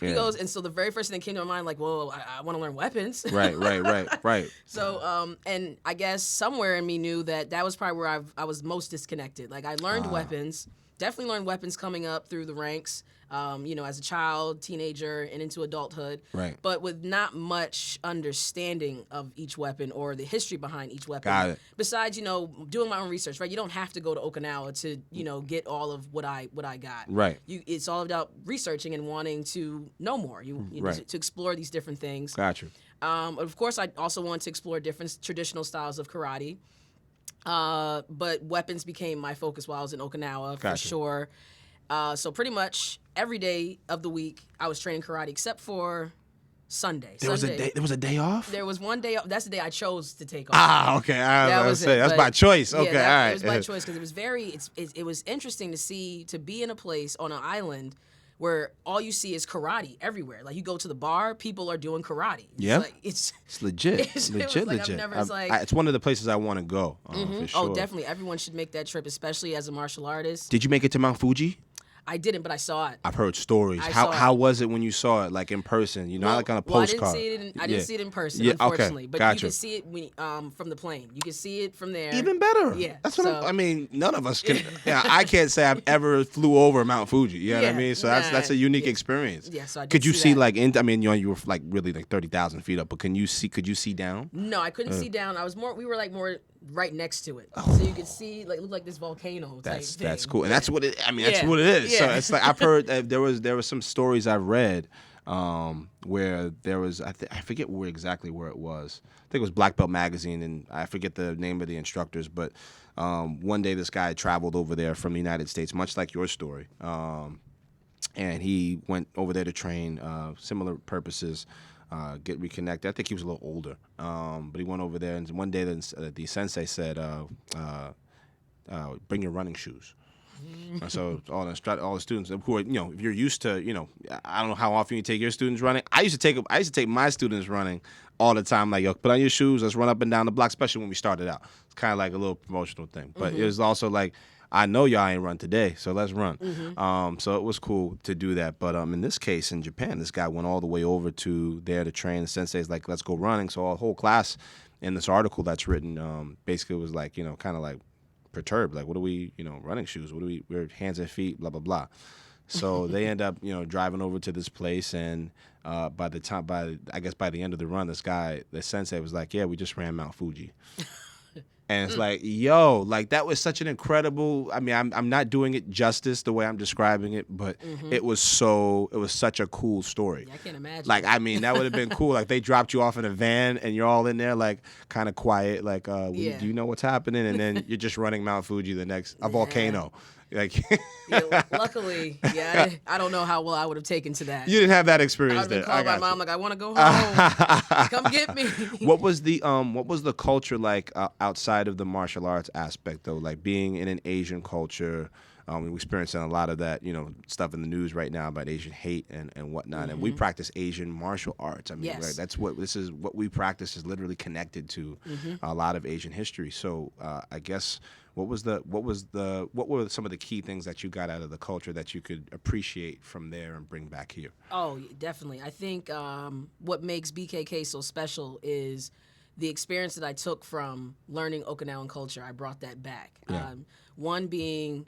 He goes, and so the very first thing that came to my mind, like, well, I want to learn weapons. Right. So, and I guess somewhere in me knew that was probably where I was most disconnected. Like, I learned weapons. Definitely learned weapons coming up through the ranks, as a child, teenager, and into adulthood. Right. But with not much understanding of each weapon or the history behind each weapon. Got it. Besides, doing my own research, right? You don't have to go to Okinawa to, get all of what I got. Right. It's all about researching and wanting to know more. To explore these different things. Gotcha. Of course, I also wanted to explore different traditional styles of karate. But weapons became my focus while I was in Okinawa, for sure. So pretty much every day of the week, I was training karate except for Sunday. There was a day off? There was one day off. That's the day I chose to take off. Okay. That's by choice. Okay, all right. It was by choice because it was it was interesting to be in a place on an island where all you see is karate everywhere. Like, you go to the bar, people are doing karate. It's legit. It's legit. It's one of the places I want to go. For sure. Oh, definitely. Everyone should make that trip, especially as a martial artist. Did you make it to Mount Fuji? I didn't, but I saw it. I've heard stories. How was it when you saw it, like in person? Not like on a postcard. I didn't see it in person, unfortunately. Okay. But you could see it from the plane. You could see it from there. Even better. Yeah. That's what none of us can. I can't say I've ever flew over Mount Fuji. You know what I mean? So that's a unique experience. Yeah. So I did could you see that. You were like really like 30,000 feet up, but could you see down? No, I couldn't see down. We were like more right next to it, so you could see it looked like this volcano type thing. That's cool, and that's what it. That's what it is. Yeah. So it's like I've heard there was some stories I've read where there was I forget exactly where it was. I think it was Black Belt Magazine, and I forget the name of the instructors, but one day this guy traveled over there from the United States, much like your story, and he went over there to train similar purposes. Get reconnected. I think he was a little older, but he went over there, and one day the sensei said, "Bring your running shoes." So all the students who are, if you're used to, I don't know how often you take your students running. I used to take my students running all the time. Like, yo, put on your shoes, let's run up and down the block. Especially when we started out, it's kind of like a little promotional thing. But it was also like, I know y'all ain't run today, so let's run. So it was cool to do that. But in this case, in Japan, this guy went all the way over to there to train. The sensei's like, let's go running. So our whole class in this article that's written basically was like, kind of like perturbed. Like, what are we, running shoes? We're hands and feet, blah, blah, blah. So they end up, driving over to this place. And by the end of the run, the sensei was like, yeah, we just ran Mount Fuji. And it's like, yo, like that was such an incredible. I'm not doing it justice the way I'm describing it, but it was such a cool story. Yeah, I can't imagine. Like, that would have been cool. Like, they dropped you off in a van and you're all in there, like, kind of quiet, like, do you know what's happening? And then you're just running Mount Fuji, a volcano. Like, luckily, I don't know how well I would have taken to that. You didn't have that experience. I would have called my mom, like, I want to go home. Come get me. What was the culture like outside of the martial arts aspect, though? Like, being in an Asian culture, we're experiencing a lot of that, stuff in the news right now about Asian hate and whatnot. And we practice Asian martial arts. Yes. Right, that's what we practice is literally connected to a lot of Asian history. So I guess. What were some of the key things that you got out of the culture that you could appreciate from there and bring back here? Oh, definitely. I think what makes BKK so special is the experience that I took from learning Okinawan culture. I brought that back. Yeah. One being,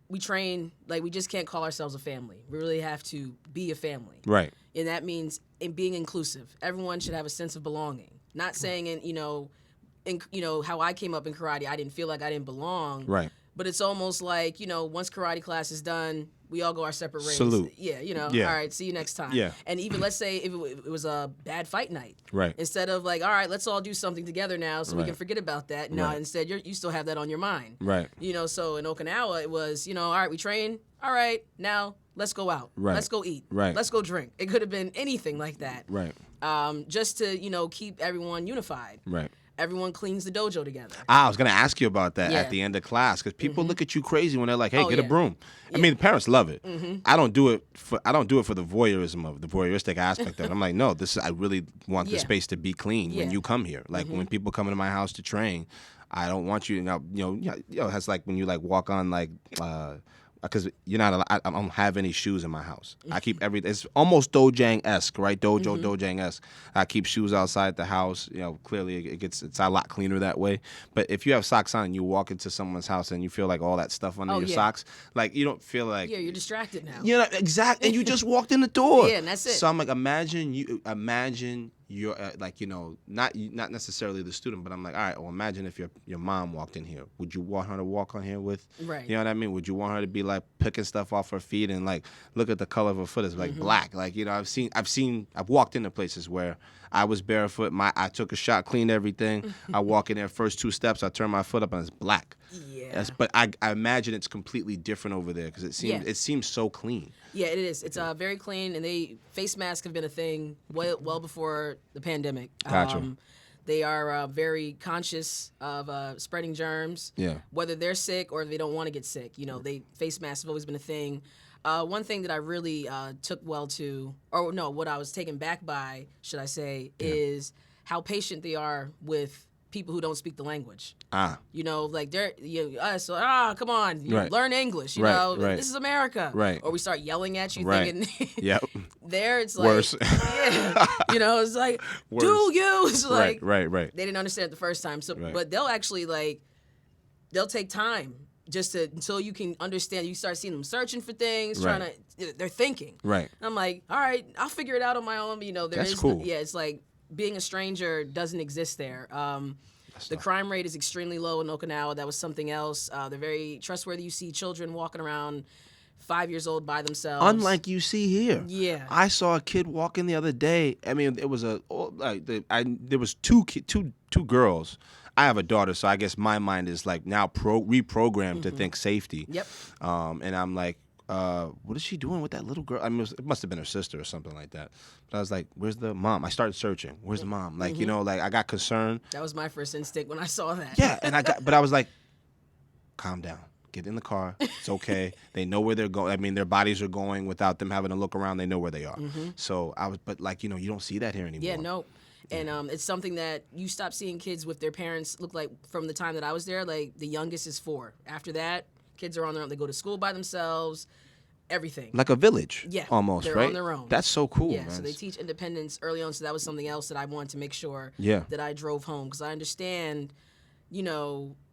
we train, like, we just can't call ourselves a family. We really have to be a family. Right. And that means being inclusive. Everyone should have a sense of belonging. Not saying, how I came up in karate, I didn't feel like I didn't belong. Right. But it's almost like, once karate class is done, we all go our separate ways. Salute. Yeah, all right, see you next time. Yeah. And even let's say if it was a bad fight night. Right. Instead of like, all right, let's all do something together now so we can forget about that. No, instead you still have that on your mind. Right. So in Okinawa it was, all right, we train. All right, now let's go out. Right. Let's go eat. Right. Let's go drink. It could have been anything like that. Right. just to keep everyone unified. Right. Everyone cleans the dojo together. I was going to ask you about that at the end of class because people look at you crazy when they're like, "Hey, get a broom." I mean, the parents love it. I don't do it for the voyeurism of the voyeuristic aspect of it. I'm like, no, I really want the space to be clean when you come here. Like when people come into my house to train, I don't want you it's like when you like walk on like because you're not. I don't have any shoes in my house. I keep everything. It's almost dojang-esque, right? Dojang-esque. I keep shoes outside the house. Clearly it's a lot cleaner that way. But if you have socks on and you walk into someone's house and you feel like all that stuff under your socks, like you don't feel like you're distracted now. Exactly. And you just walked in the door. Yeah, and that's it. So I'm like, imagine you're not necessarily the student, but I'm like, all right, well, imagine if your mom walked in here. Would you want her to walk on here with? Right. You know what I mean? Would you want her to be like picking stuff off her feet and like look at the color of her foot is like black? Like I've walked into places where I was barefoot. I took a shot, cleaned everything. I walk in there, first 2 steps, I turn my foot up and it's black. Yeah. But I imagine it's completely different over there because it seems so clean. Yeah, it is. It's very clean, and face masks have been a thing well before the pandemic. Gotcha. They are very conscious of spreading germs. Yeah. Whether they're sick or they don't want to get sick, face masks have always been a thing. One thing that I really took well to, or no, what I was taken back by, should I say, is how patient they are with people who don't speak the language. Like they're come on, learn English. This is America. Right. Or we start yelling at you, thinking, yep. There it's like worse. It's like worse. Do you? It's like right. They didn't understand it the first time. So, right. But they'll actually they'll take time until you can understand. You start seeing them searching for things, they're thinking. Right. And I'm like, all right, I'll figure it out on my own. That's cool. It's like being a stranger doesn't exist there. The crime rate is extremely low in Okinawa. That was something else. They're very trustworthy. You see children walking around 5 years old by themselves. Unlike you see here. Yeah. I saw a kid walking the other day. I mean, it was there was two girls. I have a daughter, so I guess my mind is like now reprogrammed to think safety. Yep. And I'm like, what is she doing with that little girl? I mean, it must have been her sister or something like that. But I was like, where's the mom? I started searching. Where's the mom? Like, I got concerned. That was my first instinct when I saw that. Yeah, and but I was like, calm down. Get in the car. It's okay. They know where they're going. I mean, their bodies are going without them having to look around. They know where they are. So but you don't see that here anymore. Yeah, no. And it's something that you stop seeing kids with their parents look like from the time that I was there. Like the youngest is 4. After that, kids are on their own. They go to school by themselves. Everything. Like a village. Yeah. Almost, they're right? on their own. That's so cool, Yeah, man. so they teach independence early on. So that was something else that I wanted to make sure that I drove home. Because I understand,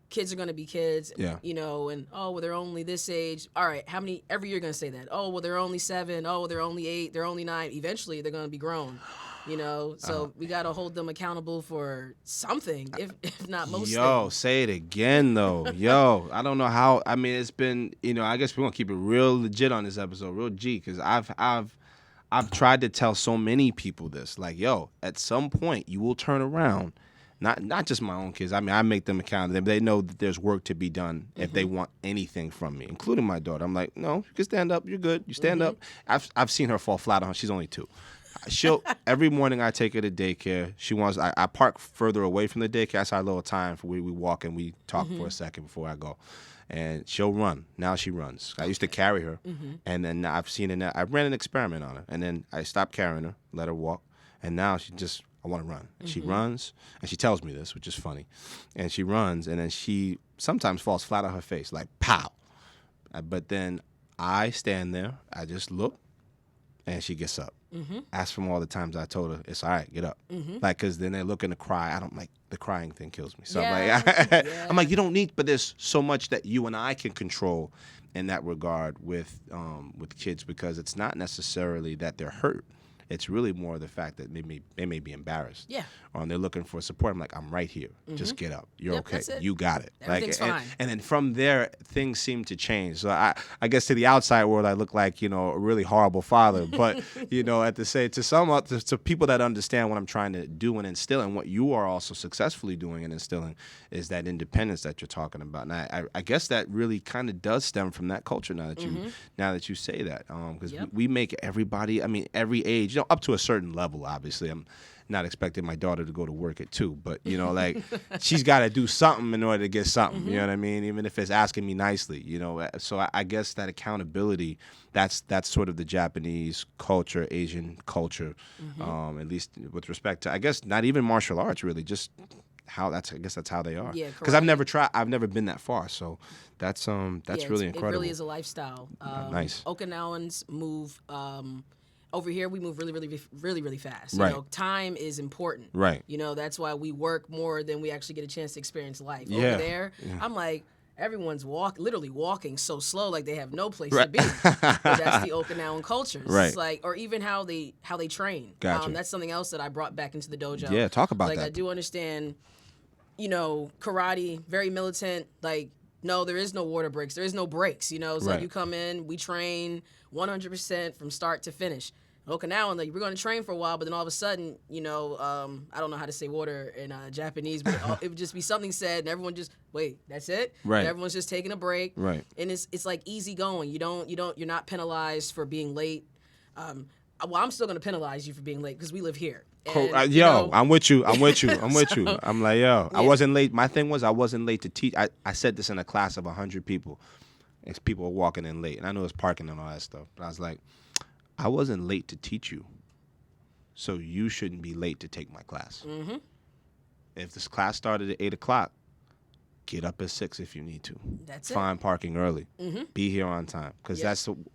kids are going to be kids. Yeah. And, they're only this age. All right, every year you're going to say that. Oh, well, they're only 7. Oh, they're only 8. They're only 9. Eventually, they're going to be grown. So we got to hold them accountable for something, if not most things. Say it again, though. I don't know how. I mean, it's been, I guess we're going to keep it real legit on this episode, real G, because I've tried to tell so many people this. Like, at some point, you will turn around. Not just my own kids. I mean, I make them accountable. They know that there's work to be done if they want anything from me, including my daughter. I'm like, no, you can stand up. You're good. You stand up. I've seen her fall flat on her. She's only 2. Every morning I take her to daycare. I park further away from the daycare. That's our little time for we walk and we talk for a second before I go. And she'll run. Now she runs. I used to carry her. And then I've seen it now. I ran an experiment on her. And then I stopped carrying her, let her walk. And now I want to run. And she runs. And she tells me this, which is funny. And she runs. And then she sometimes falls flat on her face, like pow. But then I stand there. I just look. And she gets up. Ask from all the times I told her, it's all right, get up. Like, because then they're looking to cry. I don't like, the crying thing kills me. So I'm like, you don't need, but there's so much that you and I can control in that regard with kids, because it's not necessarily that they're hurt. It's really more the fact that they may be embarrassed. Yeah. Or they're looking for support. I'm like, I'm right here. Just get up. You're okay. That's it. You got it. Everything's fine. And then from there, things seem to change. So I guess to the outside world, I look like, a really horrible father. But, at the same, to people that understand what I'm trying to do and instill, and what you are also successfully doing and instilling, is that independence that you're talking about. And I guess that really kind of does stem from that culture now that you say that. Because we make everybody, I mean, every age, up to a certain level. Obviously, I'm not expecting my daughter to go to work at 2, but like she's got to do something in order to get something. You know what I mean? Even if it's asking me nicely. So I guess that accountability, that's sort of the Japanese culture, Asian culture, at least with respect to, I guess, not even martial arts really, just I guess that's how they are. Yeah, because I've never been that far, so that's really incredible. It really is a lifestyle. Nice. Okinawans move. Over here, we move really fast. Right. Time is important. Right. That's why we work more than we actually get a chance to experience life. Yeah. Over there, I'm like, everyone's literally walking so slow, like they have no place to be. But that's the Okinawan culture. Right. It's like, or even how they train. Gotcha. That's something else that I brought back into the dojo. Yeah, talk about that. I do understand. Karate, very militant. Like, no, there is no water breaks. There is no breaks. It's like you come in, we train 100% from start to finish. Okinawan, like, we're going to train for a while, but then all of a sudden, I don't know how to say water in Japanese, but it would just be something said, and everyone just, wait, that's it? Right. And everyone's just taking a break. Right. And it's like easy going. You're not penalized for being late. I'm still going to penalize you for being late because we live here. And, I'm with you. I'm like, Yeah. I wasn't late. My thing was I wasn't late to teach. I said this in a class of 100 people. And people were walking in late. And I know it's parking and all that stuff. But I was like, I wasn't late to teach you. So you shouldn't be late to take my class. Mm-hmm. If this class started at 8 o'clock, get up at 6 if you need to. That's it. Find parking early. Mm-hmm. Be here on time. Because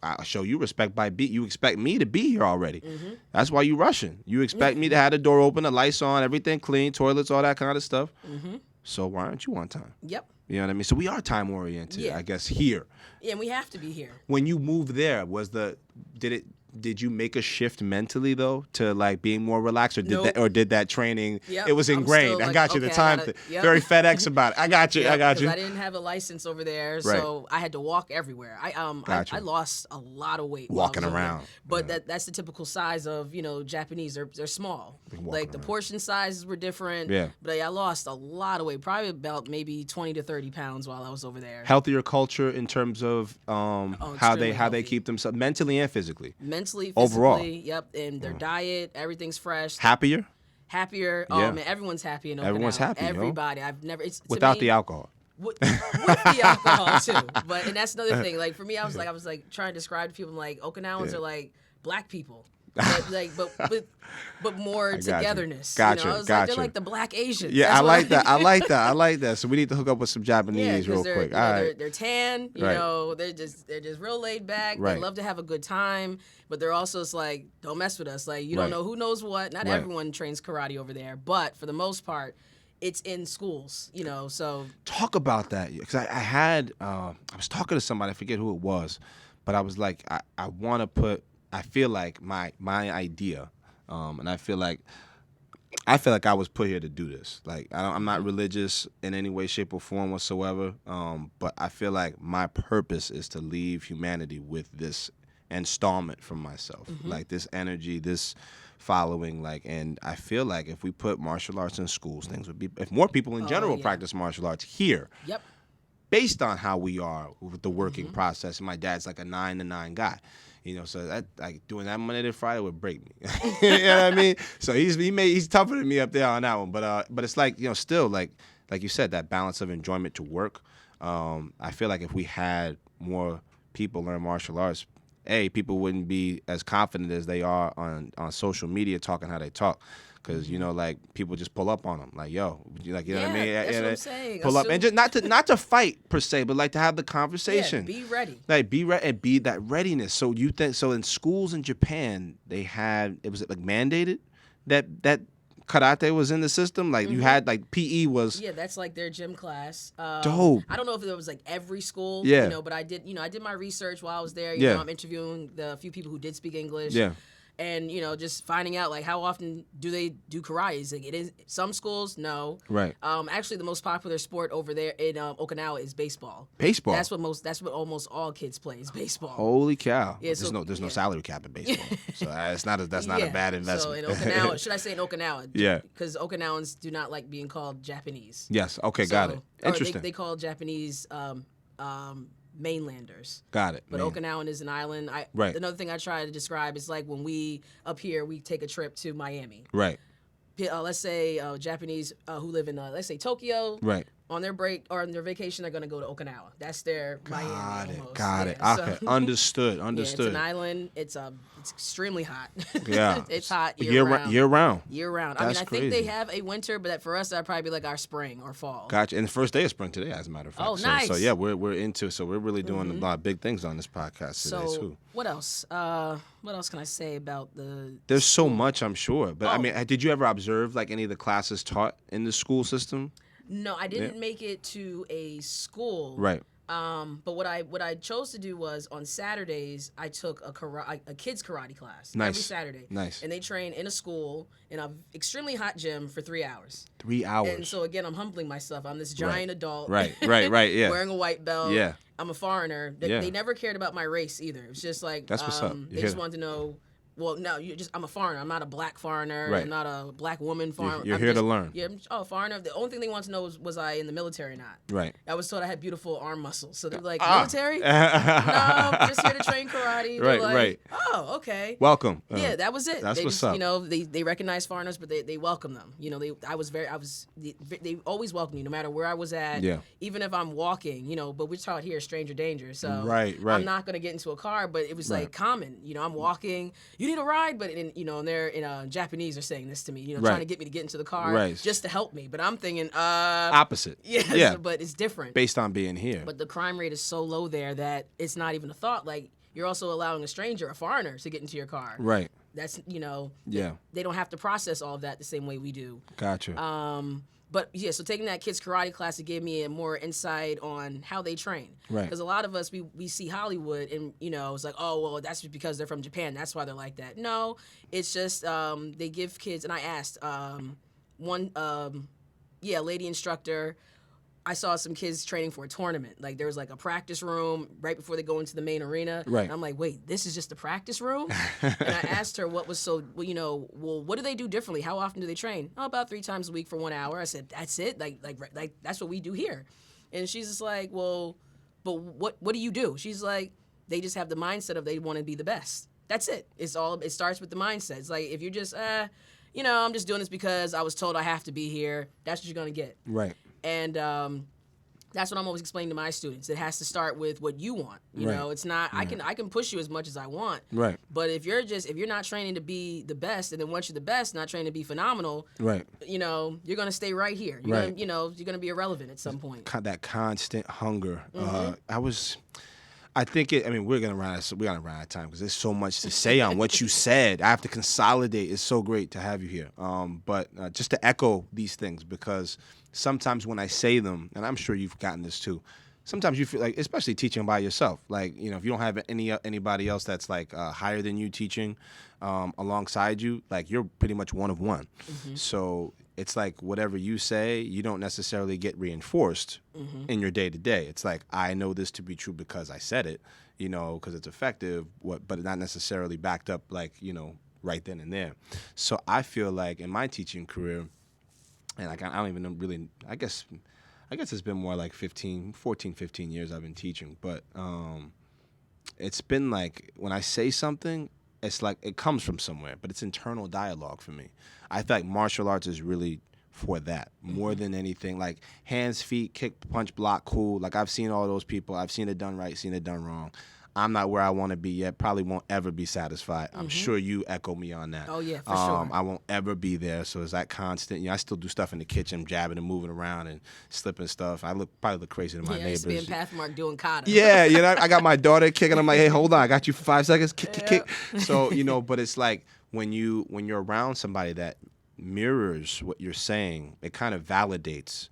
I'll show you respect by you expect me to be here already. Mm-hmm. That's why you rushing. You expect me to have the door open, the lights on, everything clean, toilets, all that kind of stuff. Mm-hmm. So why aren't you on time? Yep. You know what I mean? So we are time oriented, I guess, here. Yeah, and we have to be here. When you moved there, did you make a shift mentally though to like being more relaxed, or did that training? Yep. It was ingrained. Like, I got you. okay, the time very FedEx about it. I got you. Yep, I got you. I didn't have a license over there, so I had to walk everywhere. I lost a lot of weight walking around. But that's the typical size of Japanese. They're small. Like the portion sizes were different. Yeah. But I lost a lot of weight, probably about maybe 20 to 30 pounds while I was over there. Healthier culture in terms of how they keep themselves mentally and physically. Mentally, physically, overall. Yep, and their diet, everything's fresh. Happier. Oh man, everyone's happy in Okinawa. Everyone's happy. Everybody. I've never. It's without the alcohol. With the alcohol too, and that's another thing. Like for me, I was like trying to describe to people, like Okinawans are like black people. But more togetherness. Gotcha. I was like, they're like the black Asians. Yeah, I like that. I like that. So we need to hook up with some Japanese real quick. All right. They're tan. They're just real laid back. Right. They love to have a good time, but they're also just like, don't mess with us. Like you don't know who knows what. Not everyone trains karate over there, but for the most part, it's in schools. So talk about that, because I was talking to somebody, I forget who it was, but I was like, I want to put. I feel like my idea, and I feel like I was put here to do this. Like I'm not religious in any way, shape, or form whatsoever. But I feel like my purpose is to leave humanity with this installment from myself, like this energy, this following. And I feel like if we put martial arts in schools, things would be. If more people in general practice martial arts here. Yep. Based on how we are with the working process, and my dad's like a 9 to 9 guy. So that like doing that Monday to Friday would break me. You know what I mean? So he's tougher than me up there on that one. But it's like still like you said, that balance of enjoyment to work. I feel like if we had more people learn martial arts, people wouldn't be as confident as they are on social media talking how they talk. Because like people just pull up on them, like yo, like what I mean. That's what I'm saying. Pull up and just not to fight per se, but like to have the conversation. Yeah, be ready. Like be ready and be that readiness. So you think in schools in Japan they had was it like mandated that karate was in the system? Like you had like PE was. Yeah, that's like their gym class. Dope. I don't know if it was like every school. Yeah. But I did my research while I was there. I'm interviewing the few people who did speak English. Yeah. And just finding out like how often do they do karate? Is it is some schools? No. Right. Actually, the most popular sport over there in Okinawa is baseball. Baseball. That's what almost all kids play is baseball. Holy cow! Yeah, there's no salary cap in baseball, so that's not a bad investment. So in Okinawa, should I say in Okinawa? Yeah. Because Okinawans do not like being called Japanese. Yes. Okay. Got it. Interesting. They call Japanese mainlanders. Got it. But Okinawa is an island. Right. Another thing I try to describe is like when we up here, we take a trip to Miami. Right. Let's say Japanese who live in, let's say Tokyo. Right. On their break or on their vacation, they're going to go to Okinawa. That's their Miami almost. Got it. Yeah, Okay. Understood. Yeah, it's an island. It's extremely hot. Yeah. It's hot year round. Year round. Year round. That's I crazy. think they have a winter, but for us, that'd probably be like our spring or fall. Gotcha. And the first day of spring today, as a matter of fact. Oh, nice. So yeah, we're really doing a lot of big things on this podcast today too. What else? What else can I say about the? There's so much, I'm sure. But I mean, did you ever observe like any of the classes taught in the school system? No, I didn't make it to a school. Right. But what I chose to do was on Saturdays I took a kids karate class every Saturday. Nice. And they train in a school in an extremely hot gym for 3 hours. 3 hours. And so again, I'm humbling myself. I'm this giant adult. Right. Yeah. Wearing a white belt. Yeah. I'm a foreigner. They never cared about my race either. It was just like that's what's up. They just wanted to know. Well, no, I'm a foreigner. I'm not a black foreigner. Right. I'm not a black woman foreigner. You're here to learn. Yeah, foreigner. The only thing they want to know was I in the military or not. Right. I was told I had beautiful arm muscles. So they're like, military? No, just here to train karate. They're like, oh, okay. Welcome. Yeah, that was it. That's what's up. You know, they recognize foreigners, but they welcome them. You know, they always welcome you, no matter where I was at. Yeah. Even if I'm walking, you know, but we're taught here stranger danger. So right. I'm not gonna get into a car, but it was like common. You know, I'm walking. You need a ride, but and they're in Japanese are saying this to me. You know, trying to get me to get into the car just to help me. But I'm thinking opposite. Yeah. But it's different based on being here. But the crime rate is so low there that it's not even a thought. Like you're also allowing a stranger, a foreigner, to get into your car. Right. That's they don't have to process all of that the same way we do. Gotcha. But yeah, so taking that kids karate class, it gave me a more insight on how they train. Right. Because a lot of us, we see Hollywood and, it's like, oh, well, that's just because they're from Japan. That's why they're like that. No, it's just they give kids, and I asked one lady instructor, I saw some kids training for a tournament. Like there was like a practice room right before they go into the main arena. Right. And I'm like, wait, this is just the practice room? And I asked her what was so, what do they do differently? How often do they train? Oh, about 3 times a week for 1 hour. I said, that's it? Like that's what we do here. And she's just like, well, but what do you do? She's like, they just have the mindset of they want to be the best. That's it. It starts with the mindset. It's like if you're just, I'm just doing this because I was told I have to be here. That's what you're going to get. Right. And that's what I'm always explaining to my students. It has to start with what you want. You know, it's not. I can push you as much as I want. Right. But if you're not training to be the best, and then once you're the best, not training to be phenomenal. Right. You're gonna stay right here. You're gonna be irrelevant at some point. That constant hunger. Mm-hmm. We're gonna run out of time because there's so much to say on what you said. I have to consolidate. It's so great to have you here. But just to echo these things, because sometimes when I say them, and I'm sure you've gotten this too, sometimes you feel like, especially teaching by yourself, like, if you don't have anybody else that's like higher than you teaching alongside you, like you're pretty much one of one. Mm-hmm. So it's like whatever you say, you don't necessarily get reinforced in your day-to-day. It's like, I know this to be true because I said it, because it's effective, but not necessarily backed up like, right then and there. So I feel like in my teaching career, and like I don't even know really, I guess it's been more like 14, 15 years I've been teaching, but it's been like when I say something, it's like it comes from somewhere, but it's internal dialogue for me. I feel like martial arts is really for that more than anything. Like hands, feet, kick, punch, block, cool. Like I've seen all those people. I've seen it done right, seen it done wrong. I'm not where I want to be yet. Probably won't ever be satisfied. I'm sure you echo me on that. Oh yeah, for sure. I won't ever be there. So it's that constant. I still do stuff in the kitchen, jabbing and moving around and slipping stuff. I probably look crazy to my neighbors. I used to be in Pathmark doing kata. Yeah, I got my daughter kicking. I'm like, hey, hold on, I got you for 5 seconds. Kick. So but it's like when you're around somebody that mirrors what you're saying, it kind of validates,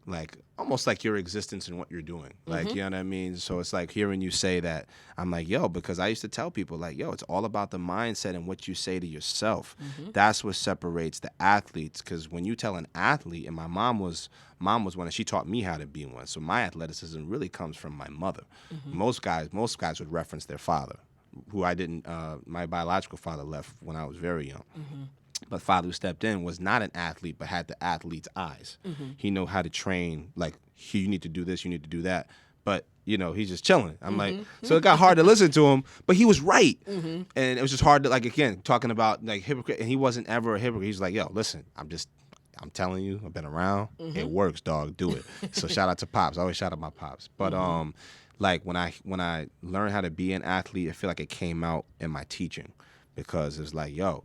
like almost like your existence and what you're doing. Like, you know what I mean? So it's like hearing you say that, I'm like, because I used to tell people like, it's all about the mindset and what you say to yourself. That's what separates the athletes. Because when you tell an athlete, and my mom was one, and she taught me how to be one. So my athleticism really comes from my mother. Most guys would reference their father, who I didn't, my biological father left when I was very young. But father who stepped in was not an athlete, but had the athlete's eyes. He knew how to train, like, you need to do this, you need to do that. but you know, he's just chilling. I'm like, so it got hard to listen to him, but he was right. And it was just hard to, like, again, talking about like hypocrite, and he wasn't ever a hypocrite. He's like, yo, listen, I'm telling you, I've been around. It works, dog. Do it. So shout out to Pops. I always shout out my Pops. But like when I learned how to be an athlete, I feel like it came out in my teaching, because it's like, yo,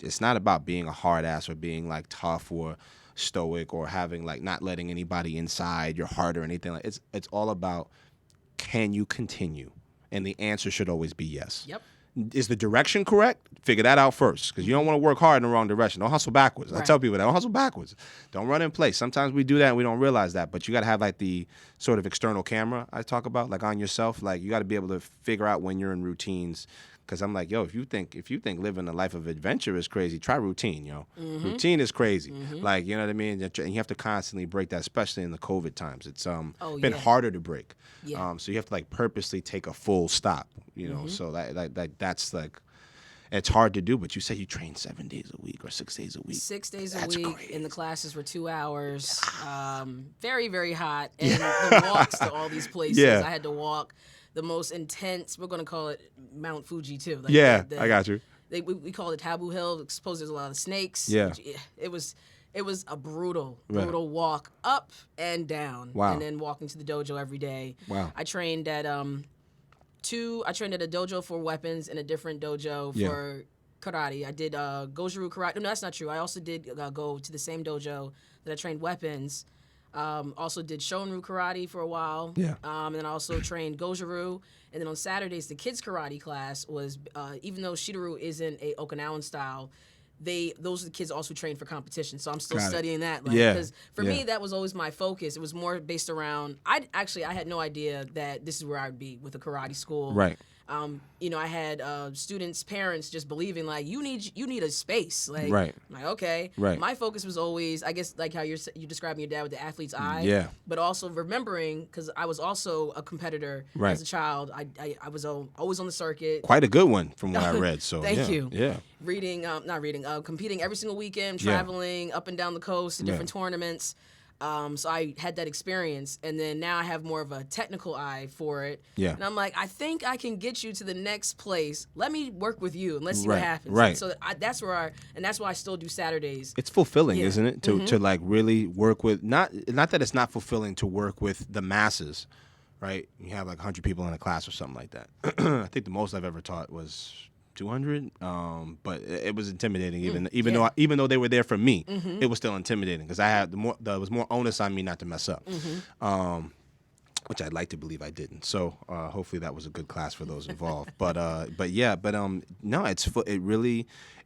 it's not about being a hard ass or being like tough or stoic or having like not letting anybody inside your heart or anything. Like it's all about, can you continue? And the answer should always be yes. Yep. Is the direction correct? Figure that out first, because you don't want to work hard in the wrong direction. Don't hustle backwards. I tell people that. Don't hustle backwards. Don't run in place. Sometimes we do that and we don't realize that, but you got to have like the sort of external camera I talk about, like on yourself. Like you got to be able to figure out when you're in routines. Because I'm like, yo, if you think living a life of adventure is crazy, try routine, yo. Routine is crazy. Like, you know what I mean? And you have to constantly break that, especially in the COVID times. It's been harder to break. Yeah. So you have to like purposely take a full stop, you know. So that's like, it's hard to do. But you say you train 7 days a week or 6 days a week. 6 days That's a week, crazy. and the classes were 2 hours. Very, very hot. And the walks to all these places, I had to walk the most intense, we're going to call it Mount Fuji too. Like I got you. We call it Taboo Hill. Suppose there's a lot of snakes. Yeah. It was a brutal walk up and down. Wow. And then walking to the dojo every day. Wow. I trained at I trained at a dojo for weapons and a different dojo for karate. I did Goju-Ryu karate. No, that's not true. I also did go to the same dojo that I trained weapons. Also did Shonryu karate for a while. Yeah. And then I also trained Goju-Ryu. And then on Saturdays, the kids karate class was, even though Shida-Ryu isn't a Okinawan style, those are the kids also trained for competition. So I'm still studying that. Because for me, that was always my focus. It was more based around, I had no idea that this is where I would be with a karate school. Right. You know, I had students' parents just believing like you need a space. Like, right. I'm like, okay. Right. My focus was always, I guess, like how you describing your dad with the athlete's eye. Yeah. But also remembering, because I was also a competitor as a child. I was always on the circuit. Quite a good one from what I read. So Thank you. Yeah. Competing every single weekend, traveling up and down the coast to different tournaments. So I had that experience, and then now I have more of a technical eye for it. Yeah. And I'm like, I think I can get you to the next place. Let me work with you, and let's see what happens. Right. And so that's where and that's why I still do Saturdays. It's fulfilling, isn't it? To like really work with, not that it's not fulfilling to work with the masses, right? You have like 100 people in a class or something like that. I think the most I've ever taught was 200, but it was intimidating. Even though they were there for me, it was still intimidating because I had there was more onus on me not to mess up, which I'd like to believe I didn't. So hopefully that was a good class for those involved. No,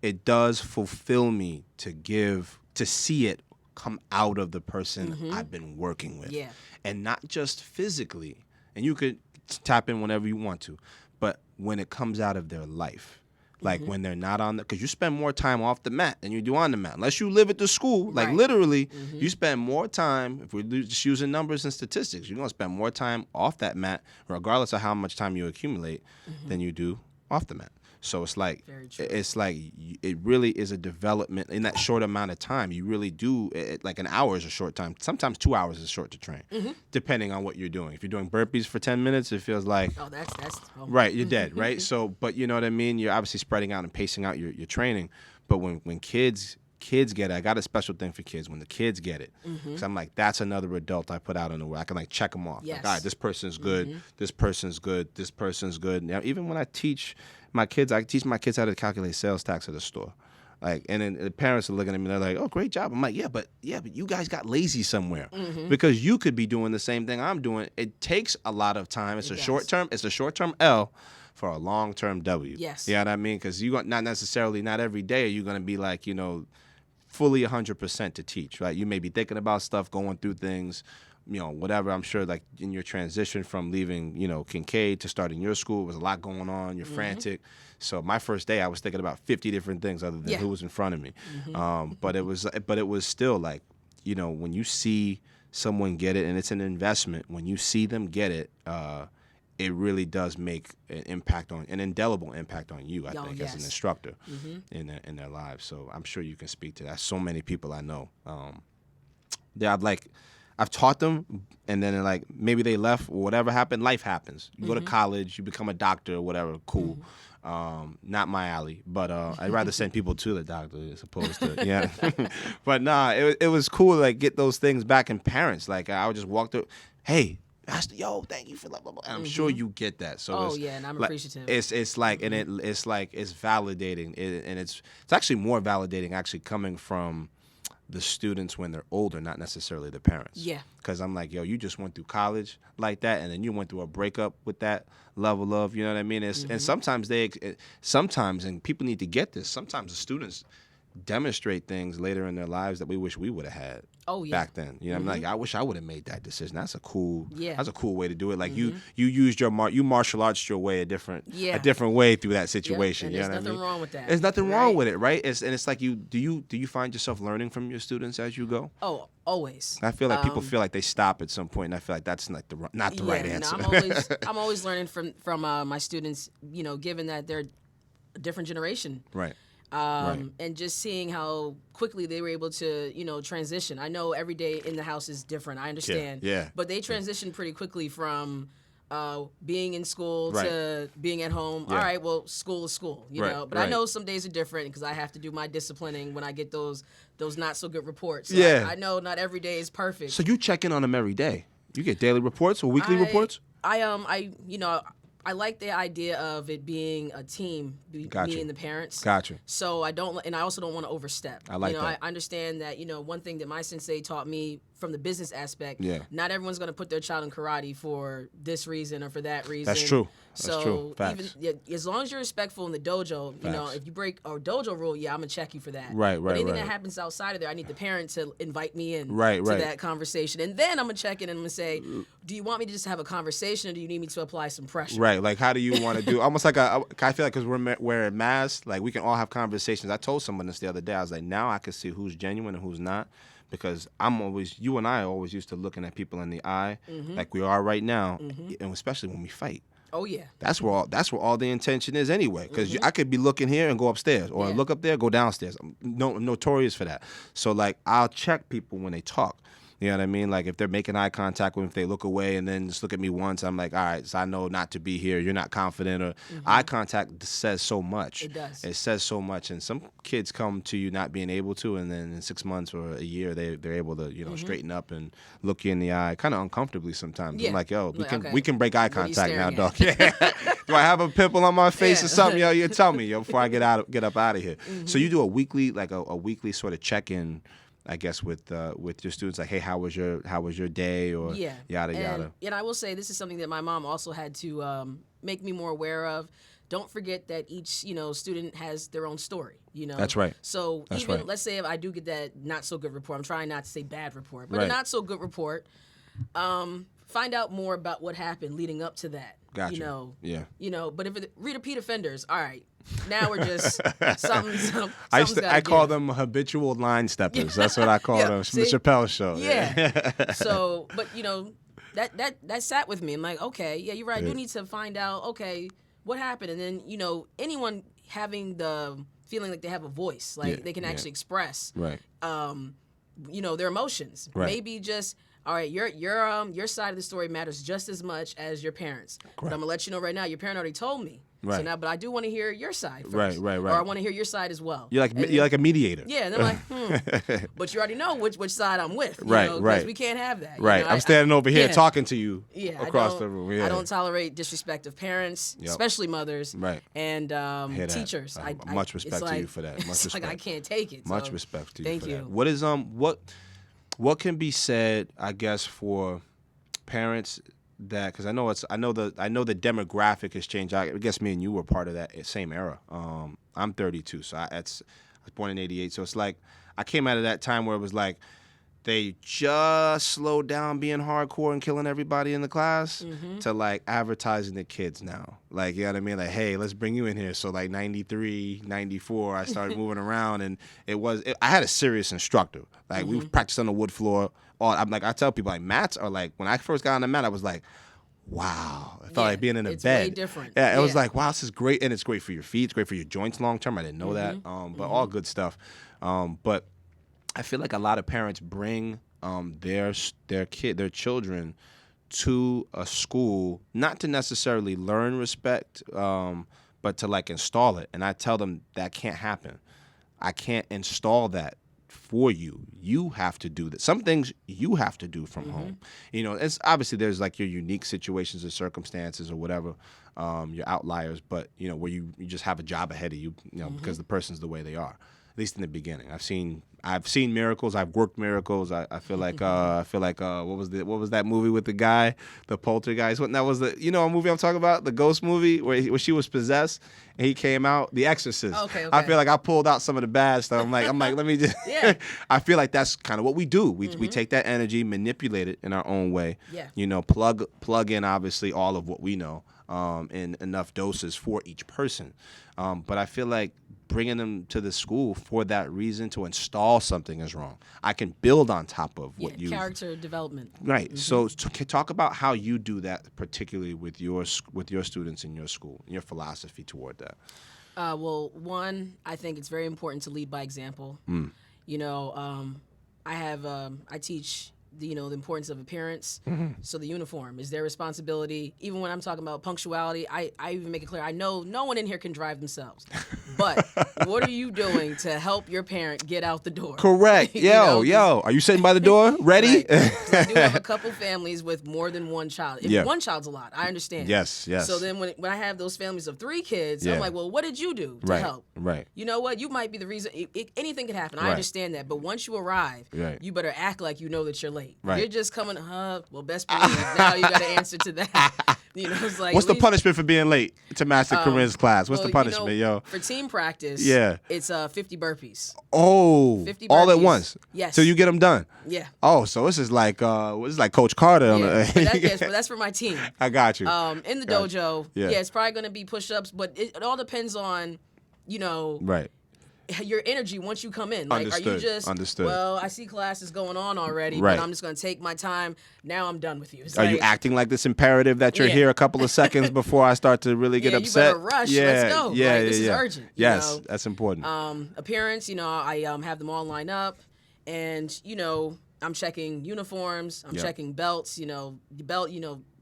it does fulfill me to see it come out of the person I've been working with, and not just physically. And you could tap in whenever you want to, but when it comes out of their life. Like when they're not on because you spend more time off the mat than you do on the mat. Unless you live at the school, like literally, you spend more time, if we're just using numbers and statistics, you're going to spend more time off that mat, regardless of how much time you accumulate, than you do off the mat. So it's like, it really is a development in that short amount of time. You really do, like an hour is a short time. Sometimes 2 hours is short to train, depending on what you're doing. If you're doing burpees for 10 minutes, it feels like, right, you're dead, right? So, but you know what I mean? You're obviously spreading out and pacing out your training. But when kids get it, I got a special thing for kids when the kids get it. Because I'm like, that's another adult I put out in the world. I can like check them off. Yes. Like, all right, this person's good, this person's good, this person's good. Now, even when I teach my kids how to calculate sales tax at a store. Like, and then the parents are looking at me, they're like, oh, great job. I'm like, yeah, but you guys got lazy somewhere. Because you could be doing the same thing I'm doing. It takes a lot of time. It's a short-term L for a long-term W. Yes. You know what I mean? Because not every day are you going to be like, fully 100% to teach, right? You may be thinking about stuff, going through things, whatever. I'm sure like in your transition from leaving, Kincaid to starting your school, was a lot going on. You're frantic. So my first day, I was thinking about 50 different things other than who was in front of me. But it was still like, when you see someone get it, and it's an investment, when you see them get it, it really does make an indelible impact on you, I think, as an instructor in their lives. So I'm sure you can speak to that. So many people I know. I've I've taught them, and then like maybe they left or whatever happened. Life happens. You go to college, you become a doctor or whatever. Cool. Not my alley, but I'd rather send people to the doctor as opposed to But nah, it was cool to like get those things back in parents. Like I would just walk through, hey, Master, yo, thank you for blah, blah, blah. And I'm sure you get that. So and I'm appreciative. It's like and it's like it's validating, and it's actually more validating actually coming from the students when they're older, not necessarily the parents. Yeah. Because I'm like, yo, you just went through college like that, and then you went through a breakup with that level of, you know what I mean? And sometimes and people need to get this, sometimes the students demonstrate things later in their lives that we wish we would have had back then. You know, I'm like, I wish I would have made that decision. That's a cool way to do it. Like you used you martial arts your way a different way through that situation. And you know there's what nothing I mean? wrong with that. There's nothing wrong with it, right? It's like do you find yourself learning from your students as you go? Oh, always. I feel like people feel like they stop at some point, and I feel like that's not the right answer. No, I'm always learning from my students. You know, given that they're a different generation. Right. And just seeing how quickly they were able to, transition. I know every day in the house is different. I understand. Yeah. But they transitioned pretty quickly from being in school to being at home. Yeah. All right, well, school is school, you know. But I know some days are different because I have to do my disciplining when I get those not so good reports. So I know not every day is perfect. So you check in on them every day. You get daily reports or weekly reports? I like the idea of it being a team, me and the parents. Gotcha. So I also don't want to overstep. I like that. I understand that, one thing that my sensei taught me from the business aspect, not everyone's going to put their child in karate for this reason or for that reason. That's true. So Facts. Even as long as you're respectful in the dojo, if you break a dojo rule, I'm gonna check you for that. Right. But anything that happens outside of there, I need the parent to invite me in to that conversation, and then I'm gonna check in and I'm gonna say, do you want me to just have a conversation, or do you need me to apply some pressure? Right. Like, how do you want to do? Almost like I feel like because we're wearing masks, like we can all have conversations. I told someone this the other day. I was like, now I can see who's genuine and who's not. Because you and I are always used to looking at people in the eye, like we are right now, and especially when we fight. Oh yeah. That's where all the intention is anyway. Because I could be looking here and go upstairs, or look up there, go downstairs. I'm notorious for that. So like I'll check people when they talk. You know what I mean? Like if they're making eye contact with me, if they look away and then just look at me once, I'm like, all right, so I know not to be here. You're not confident. Or eye contact says so much. It does. It says so much. And some kids come to you not being able to, and then in 6 months or a year, they're able to straighten up and look you in the eye, kind of uncomfortably sometimes. Yeah. I'm like, yo, we can break eye contact now, dog. Yeah. Do I have a pimple on my face or something? Yo, you tell me, before I get up out of here. So you do a weekly, like a weekly sort of check-in, I guess, with your students, like, hey, how was your day, or yada yada. And I will say this is something that my mom also had to make me more aware of. Don't forget that each student has their own story. That's right. So let's say if I do get that not so good report, I'm trying not to say bad report, but right. a not so good report. Find out more about what happened leading up to that. Gotcha. But if repeat offenders, all right. Now we're just something. I call them habitual line steppers. That's what I call them. From the Chappelle Show. Yeah. So, but that sat with me. I'm like, okay, yeah, you're right. I do need to find out. Okay, what happened? And then anyone having the feeling like they have a voice, like they can actually express, right? Their emotions. Right. Maybe just. All right, your side of the story matters just as much as your parents. Correct. But I'm gonna let you know right now, your parent already told me. Right. So now, but I do want to hear your side first. Right. Or I want to hear your side as well. You're like a mediator. Yeah, and I'm like, but you already know which side I'm with. Right. Because we can't have that. Right. I'm standing over here talking to you across the room. Yeah. I don't tolerate disrespect of parents, especially mothers. Right. And teachers. Much respect to you for that. Much respect. Like I can't take it. Much respect to you. Thank you. That. What is what can be said, I guess, for parents that, because I know the demographic has changed. I guess me and you were part of that same era. I'm 32, so I was born in '88. So it's like I came out of that time where it was like they just slowed down being hardcore and killing everybody in the class to like advertising the kids now. Like, you know what I mean? Like, hey, let's bring you in here. So like 93, 94, I started moving around, and I had a serious instructor. Like we practiced on the wood floor. I tell people, like, mats are like, when I first got on the mat, I was like, wow. It felt like being in a bed. It's way different. Yeah, it was like, wow, this is great. And it's great for your feet. It's great for your joints long term. I didn't know that. But all good stuff. But I feel like a lot of parents bring their children to a school, not to necessarily learn respect, but to like install it. And I tell them that can't happen. I can't install that for you. You have to do that. Some things you have to do from home. It's obviously there's like your unique situations or circumstances or whatever, your outliers, but where you just have a job ahead of you, because the person's the way they are. At least in the beginning, I've seen miracles. I've worked miracles. I feel like what was that movie with the guy, the poltergeist? What that was a movie I'm talking about, the ghost movie where she was possessed and he came out, The Exorcist. Okay. I feel like I pulled out some of the bad stuff. I'm like let me just. Yeah. I feel like that's kind of what we do. We take that energy, manipulate it in our own way. Yeah. Plug in obviously all of what we know in enough doses for each person. But I feel like bringing them to the school for that reason, to install something, is wrong. I can build on top of what you character development. Right. So talk about how you do that, particularly with your students in your school, and your philosophy toward that. Well, one, I think it's very important to lead by example. I teach the importance of appearance. So the uniform is their responsibility. Even when I'm talking about punctuality, I even make it clear, I know no one in here can drive themselves. But what are you doing to help your parent get out the door? Correct. Yo, are you sitting by the door ready? Right. I do have a couple families with more than one child. If one child's a lot, I understand. Yes. So then when I have those families of 3 kids, I'm like, well, what did you do to help? Right. You know what? You might be the reason. Anything could happen. I understand that. But once you arrive, you better act like you know that you're late. Right. You're just coming, well, best believe now you got to answer to that. It's like, what's the punishment for being late to Master Karrin's class? What's the punishment, yo? For team practice, it's 50 burpees. Oh, 50 burpees. All at once? Yes. So you get them done? Yeah. Oh, so this is like Coach Carter. But that's for my team. I got you. In the dojo, it's probably going to be push-ups, but it all depends on, right. your energy once you come in. Like, Understood. are you just, Understood. well, I see classes going on already, Right. but I'm just going to take my time. Now I'm done with you. It's Are you acting like this imperative that you're here a couple of seconds before I start to really get upset? You better rush. Let's go. This is urgent. Yes, that's important. Appearance, I have them all lined up, and, I'm checking uniforms. I'm checking belts, the belt,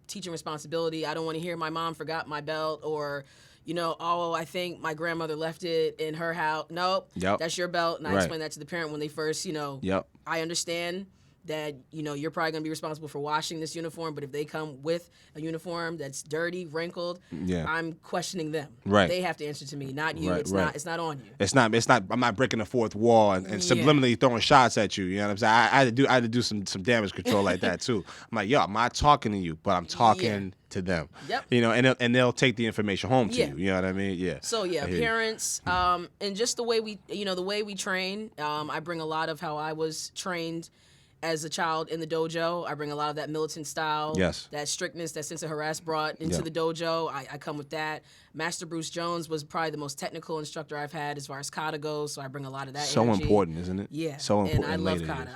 teaching responsibility. I don't want to hear my mom forgot my belt, or I think my grandmother left it in her house. Nope, that's your belt. And I explain that to the parent when they first, I understand that, you're probably going to be responsible for washing this uniform, but if they come with a uniform that's dirty, wrinkled, I'm questioning them. Right. They have to answer to me, not you. Right, it's not on you. It's not, I'm not breaking the fourth wall and subliminally throwing shots at you. You know what I'm saying? I had to do some damage control like that too. I'm like, I'm not talking to you, but I'm talking to them. Yep. And they'll take the information home to you. You know what I mean? Yeah. So appearance, and just the way we train. I bring a lot of how I was trained as a child in the dojo. I bring a lot of that militant style, that strictness, that sense of harass brought into the dojo. I come with that. Master Bruce Jones was probably the most technical instructor I've had as far as kata goes, so I bring a lot of that so energy. Important, isn't it? Yeah. So important. And I love kata.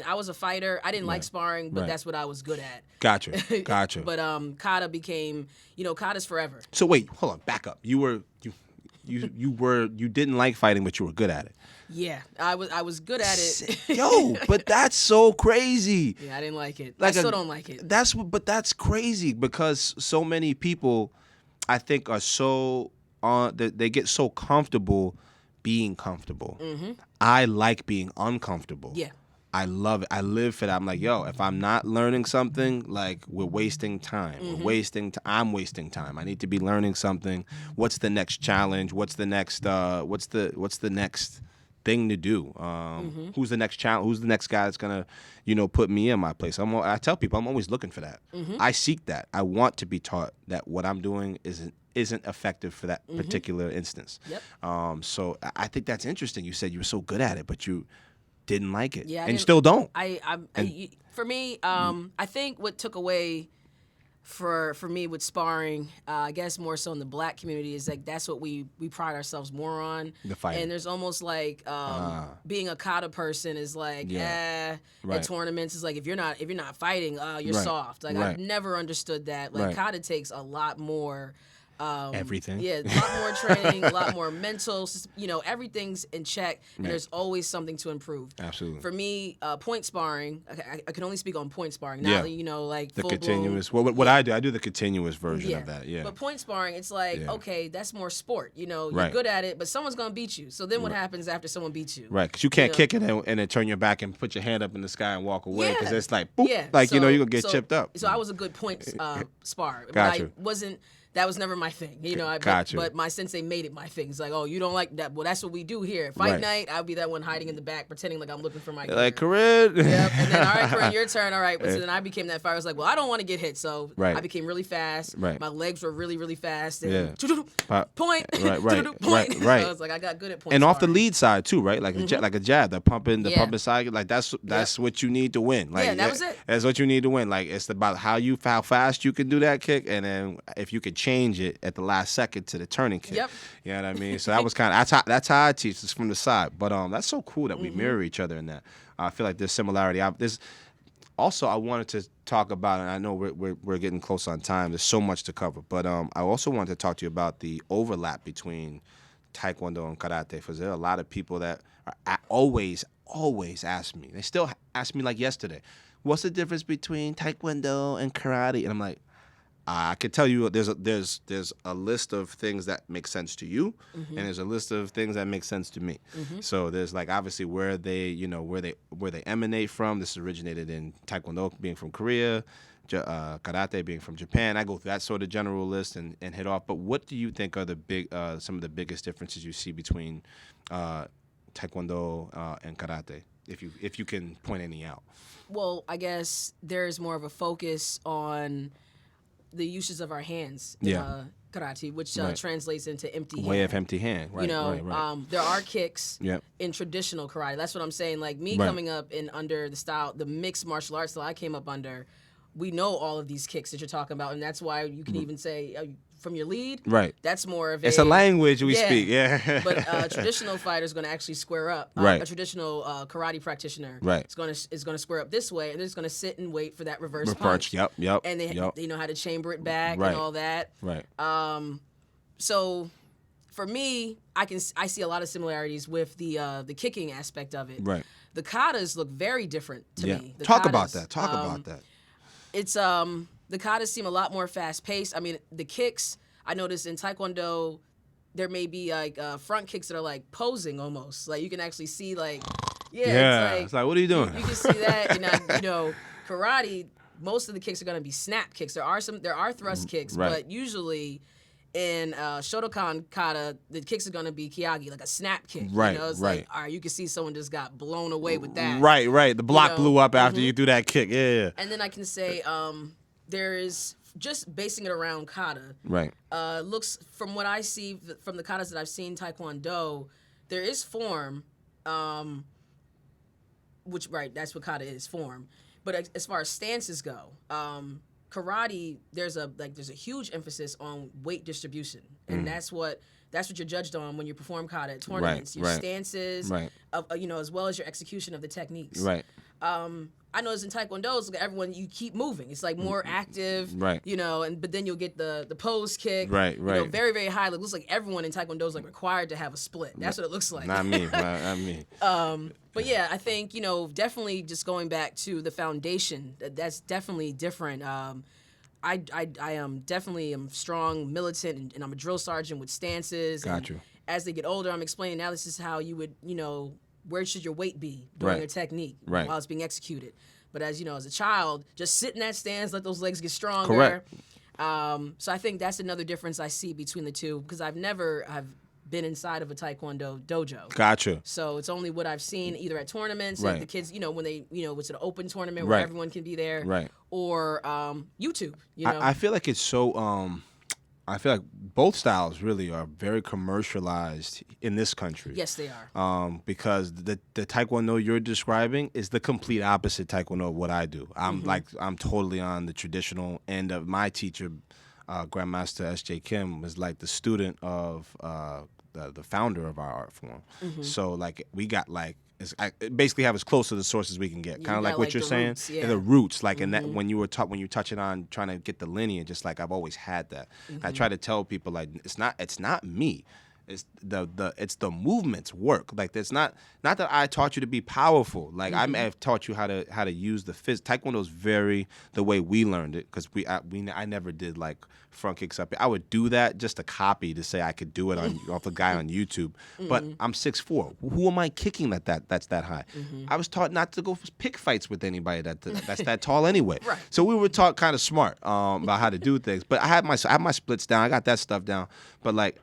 I was a fighter. I didn't like sparring, but that's what I was good at. Gotcha. But kata became, kata's forever. So wait, hold on, back up. You didn't like fighting, but you were good at it. Yeah, I was good at it. Yo, but that's so crazy. Yeah, I didn't like it. I still don't like it. But that's crazy because so many people, I think, are so they get so comfortable being comfortable. Mm-hmm. I like being uncomfortable. Yeah. I love it. I live for that. I'm like, if I'm not learning something, like, we're wasting time. Mm-hmm. I'm wasting time. I need to be learning something. What's the next challenge? What's the next what's the next thing to do? Who's the next challenge? Who's the next guy that's gonna, put me in my place? I tell people I'm always looking for that. Mm-hmm. I seek that. I want to be taught that what I'm doing isn't effective for that particular instance. Yep. So I think that's interesting. You said you were so good at it, but you didn't like it, and you still don't. For me, I think what took away for me with sparring, I guess more so in the black community, is like that's what we pride ourselves more on. The fight. And there's almost like being a kata person is like at tournaments is like if you're not fighting, you're soft. Like I've never understood that. Like kata takes a lot more Everything. Yeah, a lot more training, a lot more mental. Everything's in check, and there's always something to improve. Absolutely. For me, point sparring, I can only speak on point sparring. Not, like the full continuous. blown, What I do the continuous version of that. Yeah. But point sparring, it's like, okay, that's more sport. You're right. good at it, but someone's gonna beat you. So then what happens after someone beats you? Right, because you can't kick it and then turn your back and put your hand up in the sky and walk away, because it's like, boop, like, you're gonna get chipped up. So I was a good point spar, but Gotcha. I wasn't. That was never my thing, but my sensei made it my thing. It's like, oh, you don't like that? Well, that's what we do here. Fight night, I'll be that one hiding in the back, pretending like I'm looking for my gear. Like, Karrin. Yep. And then, all right, Karrin, your turn. All right. But so then I became that fighter. I was like, well, I don't want to get hit. So I became really fast. Right. My legs were really, really fast. And point. Point. Right. So I was like, I got good at point. And off the lead side too, right? Like like a jab, the pumping side. Like that's what you need to win. Like, that was it. That's what you need to win. Like, it's about how fast you can do that kick, and then if you could change it at the last second to the turning kick. Yep. You know what I mean? So that was that's how I teach this from the side. But that's so cool that we mirror each other in that. I feel like there's similarity. Also, I wanted to talk about, and I know we're getting close on time. There's so much to cover, but I also wanted to talk to you about the overlap between Taekwondo and Karate, because there are a lot of people that always ask me. They still ask me, like yesterday, what's the difference between Taekwondo and Karate? And I'm like, I could tell you there's a list of things that make sense to you, and there's a list of things that make sense to me. So there's like obviously where they emanate from. This originated in Taekwondo being from Korea, Karate being from Japan. I go through that sort of general list and hit off. But what do you think are some of the biggest differences you see between Taekwondo and Karate, if you can point any out? Well, I guess there's more of a focus on the uses of our hands in karate, which translates into empty hand. Way of empty hand. Right, there are kicks in traditional karate. That's what I'm saying. Like me coming up under the mixed martial arts style I came up under, we know all of these kicks that you're talking about, and that's why you can even say from your lead. Right. That's more of it's a language we speak. Yeah. But a traditional fighter is going to actually square up. Right. A traditional karate practitioner is going to square up this way, and they're just going to sit and wait for that reverse punch. Yep. And they know how to chamber it back and all that. Right. So for me, I see a lot of similarities with the kicking aspect of it. Right. The katas look very different to me. Talk about that. It's the katas seem a lot more fast paced. I mean, the kicks, I noticed in Taekwondo, there may be like front kicks that are like posing almost. Like you can actually see like, it's like what are you doing? You can see that. And karate, most of the kicks are going to be snap kicks. There are thrust kicks, but usually in Shotokan kata, the kicks are going to be kyagi, like a snap kick. Right, it's like, all right, you can see someone just got blown away with that. Right. The block blew up after you threw that kick. Yeah. And then I can say there is, just basing it around kata. Right. Looks, from what I see from the katas that I've seen Taekwondo, there is form, that's what kata is, form. But as far as stances go, karate, there's a huge emphasis on weight distribution, and that's what you're judged on when you perform kata at tournaments. Your stances, as well as your execution of the techniques. Right. I notice in Taekwondo, it's like everyone, you keep moving. It's like more active, but then you'll get the pose kick, very, very high. It looks like everyone in Taekwondo is like required to have a split. That's what it looks like. Not me. But yeah, I think, definitely just going back to the foundation, that's definitely different. I am definitely strong, militant, and I'm a drill sergeant with stances. Gotcha. As they get older, I'm explaining now this is how you would, where should your weight be during your technique while it's being executed. But as a child, just sit in that stance, let those legs get stronger. Correct. So I think that's another difference I see between the two, because I've been inside of a Taekwondo dojo. Gotcha. So it's only what I've seen either at tournaments, like the kids, when they, it's an open tournament where everyone can be there, or YouTube. I feel like it's so. I feel like both styles really are very commercialized in this country. Yes, they are. Because the Taekwondo you're describing is the complete opposite Taekwondo of what I do. I'm totally on the traditional end of my teacher, Grandmaster S.J. Kim, was like the student of the founder of our art form. So like we got like basically have as close to the source as we can get. Kind of like what you're saying. Roots, yeah. And the roots, like in that when you're touching on trying to get the lineage, just like I've always had that. I try to tell people like it's not me. It's the movement's work. Like it's not that I taught you to be powerful. Like I may have taught you how to use the Taekwondo is very the way we learned it because I never did like front kicks up. I would do that just to copy to say I could do it off a guy on YouTube. But I'm 6'4". Who am I kicking that's that high? I was taught not to go pick fights with anybody that's that tall anyway. Right. So we were taught kind of smart about how to do things. But I have my splits down. I got that stuff down. But like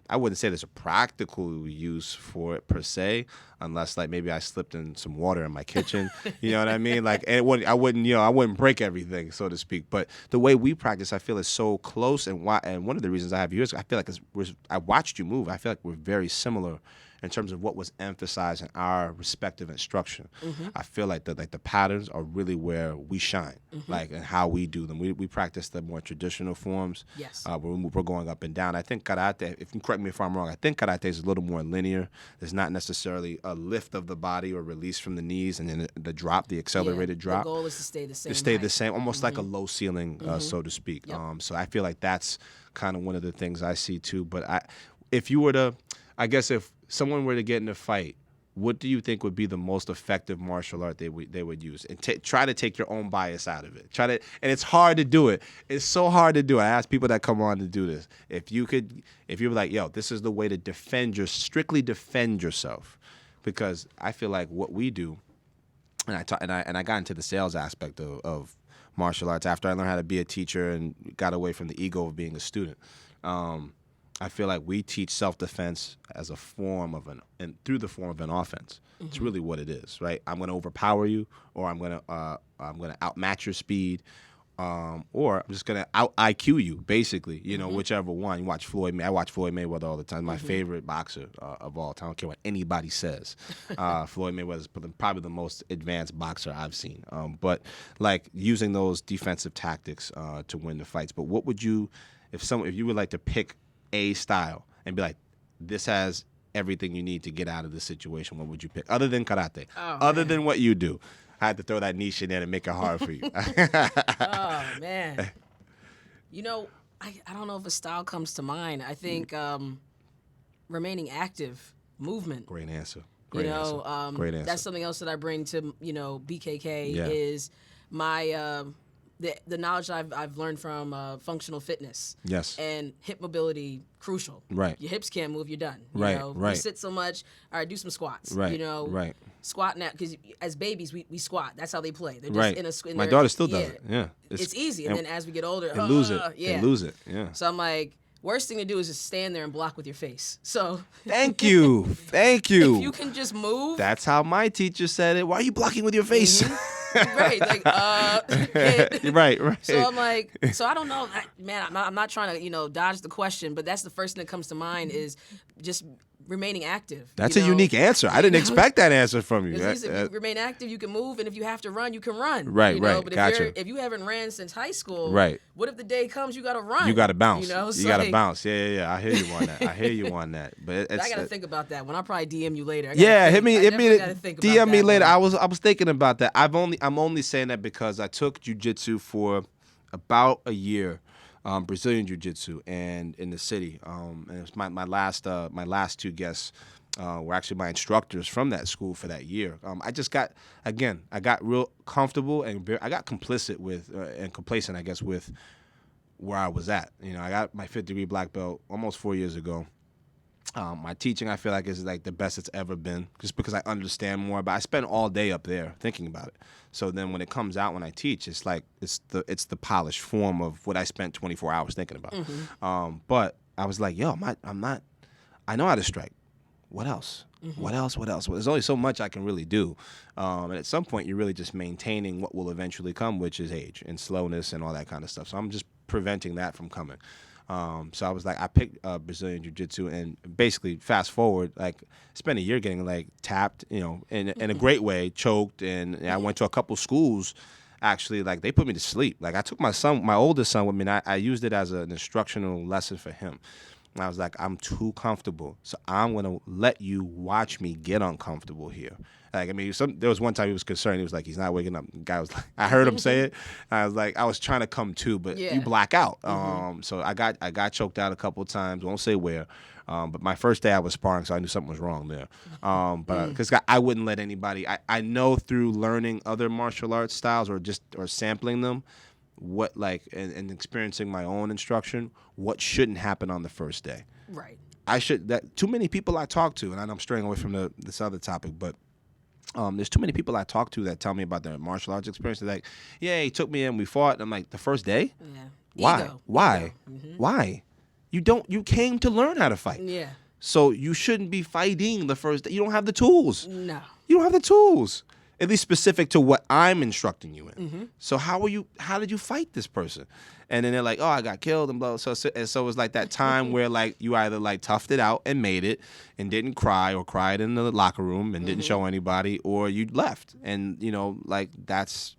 I wouldn't say there's a practical use for it per se, unless like maybe I slipped in some water in my kitchen. You know what I mean? Like, and I wouldn't break everything, so to speak. But the way we practice, I feel is so close. And one of the reasons I have you is I feel like I watched you move. I feel like we're very similar in terms of what was emphasized in our respective instruction. I feel like the patterns are really where we shine, like and how we do them. We practice the more traditional forms. Yes. We're going up and down. I think karate, if you correct me if I'm wrong, I think karate is a little more linear. There's not necessarily a lift of the body or release from the knees and then the drop, the accelerated drop. The goal is to stay the same. The same, almost like a low ceiling, so to speak. Yep. So I feel like that's kind of one of the things I see too. But if you were to, I guess if someone were to get in a fight, what do you think would be the most effective martial art they would use? And try to take your own bias out of it. And it's hard to do it. It's so hard to do. I ask people that come on to do this. If you were like, yo, this is the way to strictly defend yourself, because I feel like what we do, and I got into the sales aspect of martial arts after I learned how to be a teacher and got away from the ego of being a student. I feel like we teach self-defense as a form of through the form of an offense. It's really what it is, right? I'm going to overpower you, or I'm going to outmatch your speed, or I'm just going to out IQ you, basically. You know, whichever one. I watch Floyd Mayweather all the time. My favorite boxer of all time. I don't care what anybody says. Floyd Mayweather is probably the most advanced boxer I've seen. But like using those defensive tactics to win the fights. But what would you, if you would like to pick a style and be like, this has everything you need to get out of this situation, what would you pick? Other than karate. Other than what you do. I had to throw that niche in there and make it hard for you. Oh, man. You know, I don't know if a style comes to mind. I think remaining active, movement. Great answer. Great answer. That's something else that I bring to, BKK is my the knowledge I've learned from functional fitness. Yes. And hip mobility, crucial. Right. Your hips can't move, you're done. Right. You sit so much, all right, do some squats. Right. Right. Squat now, because as babies, we squat. That's how they play. They're just my daughter still does it. Yeah. It's easy. And then as we get older, they lose it. Yeah. They lose it. Yeah. So I'm like, worst thing to do is just stand there and block with your face. So Thank you. If you can just move. That's how my teacher said it. Why are you blocking with your face? Right, like right. So I'm like, I don't know, man. I'm not trying to dodge the question, but that's the first thing that comes to mind is just remaining active. That's a unique answer. I didn't expect that answer from you. If you remain active, you can move, and if you have to run, you can run. Right. But Gotcha. if you haven't ran since high school, right. What if the day comes you got to run? You got to bounce. You got to bounce. Yeah. I hear you on that. But I got to think about that. When I probably DM you later. Hit me. DM me later. I was thinking about that. I'm only saying that because I took jiu-jitsu for about a year. Brazilian jiu-jitsu, and in the city, and it was my last two guests were actually my instructors from that school for that year. I got real comfortable and I got complicit with and complacent, I guess, with where I was at. I got my 5th degree black belt almost 4 years ago. My teaching, I feel like, is like the best it's ever been, just because I understand more. But I spend all day up there thinking about it. So then when it comes out when I teach, it's like it's the polished form of what I spent 24 hours thinking about. But I was like, yo, I know how to strike. What else? What else? Well, there's only so much I can really do. And at some point, you're really just maintaining what will eventually come, which is age and slowness and all that kind of stuff. So I'm just preventing that from coming. So I was like, I picked Brazilian Jiu-Jitsu, and basically fast forward, like spent a year getting like tapped, in a great way, choked, and I went to a couple schools. Actually, like they put me to sleep. Like I took my oldest son with me, and I used it as an instructional lesson for him. And I was like, I'm too comfortable, so I'm gonna let you watch me get uncomfortable here. Like, I mean, there was one time he was concerned. He was like, he's not waking up. The guy was like, I heard him say it. I was like, I was trying to come to, but you black out. So I got choked out a couple of times. Won't say where. But my first day I was sparring, so I knew something was wrong there. But because I wouldn't let anybody. I know through learning other martial arts styles or sampling them, what and experiencing my own instruction, what shouldn't happen on the first day. Right. Too many people I talk to, and I'm straying away from this other topic, but. There's too many people I talk to that tell me about their martial arts experience. They're like, yeah, he took me in, we fought. And I'm like, the first day? Yeah. Why? Ego. Why? Mm-hmm. Why? You came to learn how to fight. Yeah. So you shouldn't be fighting the first day. You don't have the tools. No. You don't have the tools. At least specific to what I'm instructing you in. Mm-hmm. So how did you fight this person? And then they're like, oh, I got killed and blah. So it was like that time where like you either like toughed it out and made it and didn't cry or cried in the locker room and didn't show anybody, or you left. And like that's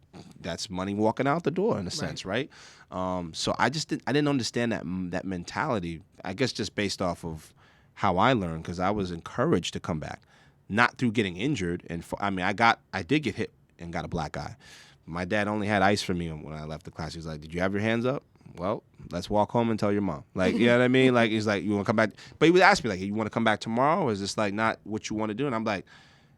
money walking out the door in a sense, right? So I didn't understand that mentality. I guess just based off of how I learned, because I was encouraged to come back, not through getting injured. And I did get hit and got a black eye. My dad only had ice for me when I left the class. He was like, did you have your hands up? Well, let's walk home and tell your mom. Like, you know what I mean? Like, he's like, you want to come back? But he would ask me, like, you want to come back tomorrow? Or is this, like, not what you want to do? And I'm like,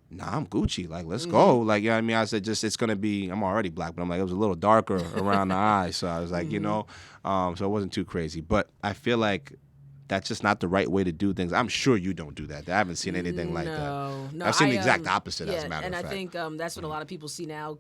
nah, I'm Gucci. Like, let's go. Like, you know what I mean? I said, it's going to be, I'm already black, but I'm like, it was a little darker around the eyes. So I was like, so it wasn't too crazy. But I feel like that's just not the right way to do things. I'm sure you don't do that. I haven't seen anything like that. No, I've seen the exact opposite, as a matter of fact. And I think that's what a lot of people see now,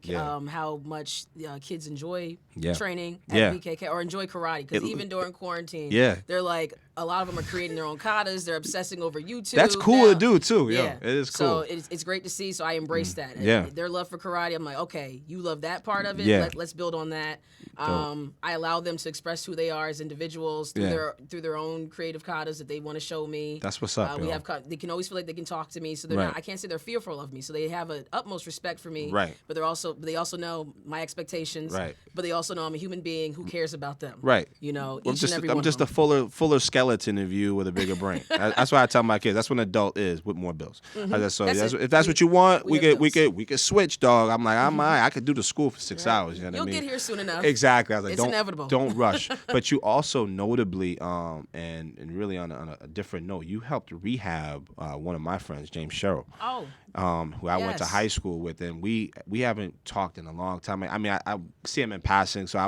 how much kids enjoy training at BKK or enjoy karate. Because even during quarantine, they're like, a lot of them are creating their own katas. They're obsessing over YouTube. That's cool to do, too. Yeah. It is cool. So it's great to see. So I embrace that. And their love for karate, I'm like, okay, you love that part of it. Let's build on that. I allow them to express who they are as individuals through their own creative katas that they want to show me. That's what's up. They can always feel like they can talk to me, so they're not. I can't say they're fearful of me, so they have an utmost respect for me. Right. But they also know my expectations. Right. But they also know I'm a human being who cares about them. Right. Each and every I'm one just of them. a fuller skeleton of you with a bigger brain. That's why I tell my kids. That's what an adult is with more bills. If that's what you want, we could switch, dog. I'm like, I could do the school for 6 hours. You know what I mean? You'll get here soon enough. Exactly. I was like, it's inevitable. Don't rush. But you also notably, and really on a different note, you helped rehab one of my friends, James Sherrill. Oh. Who I went to high school with, and we haven't talked in a long time. I mean, I see him in passing, so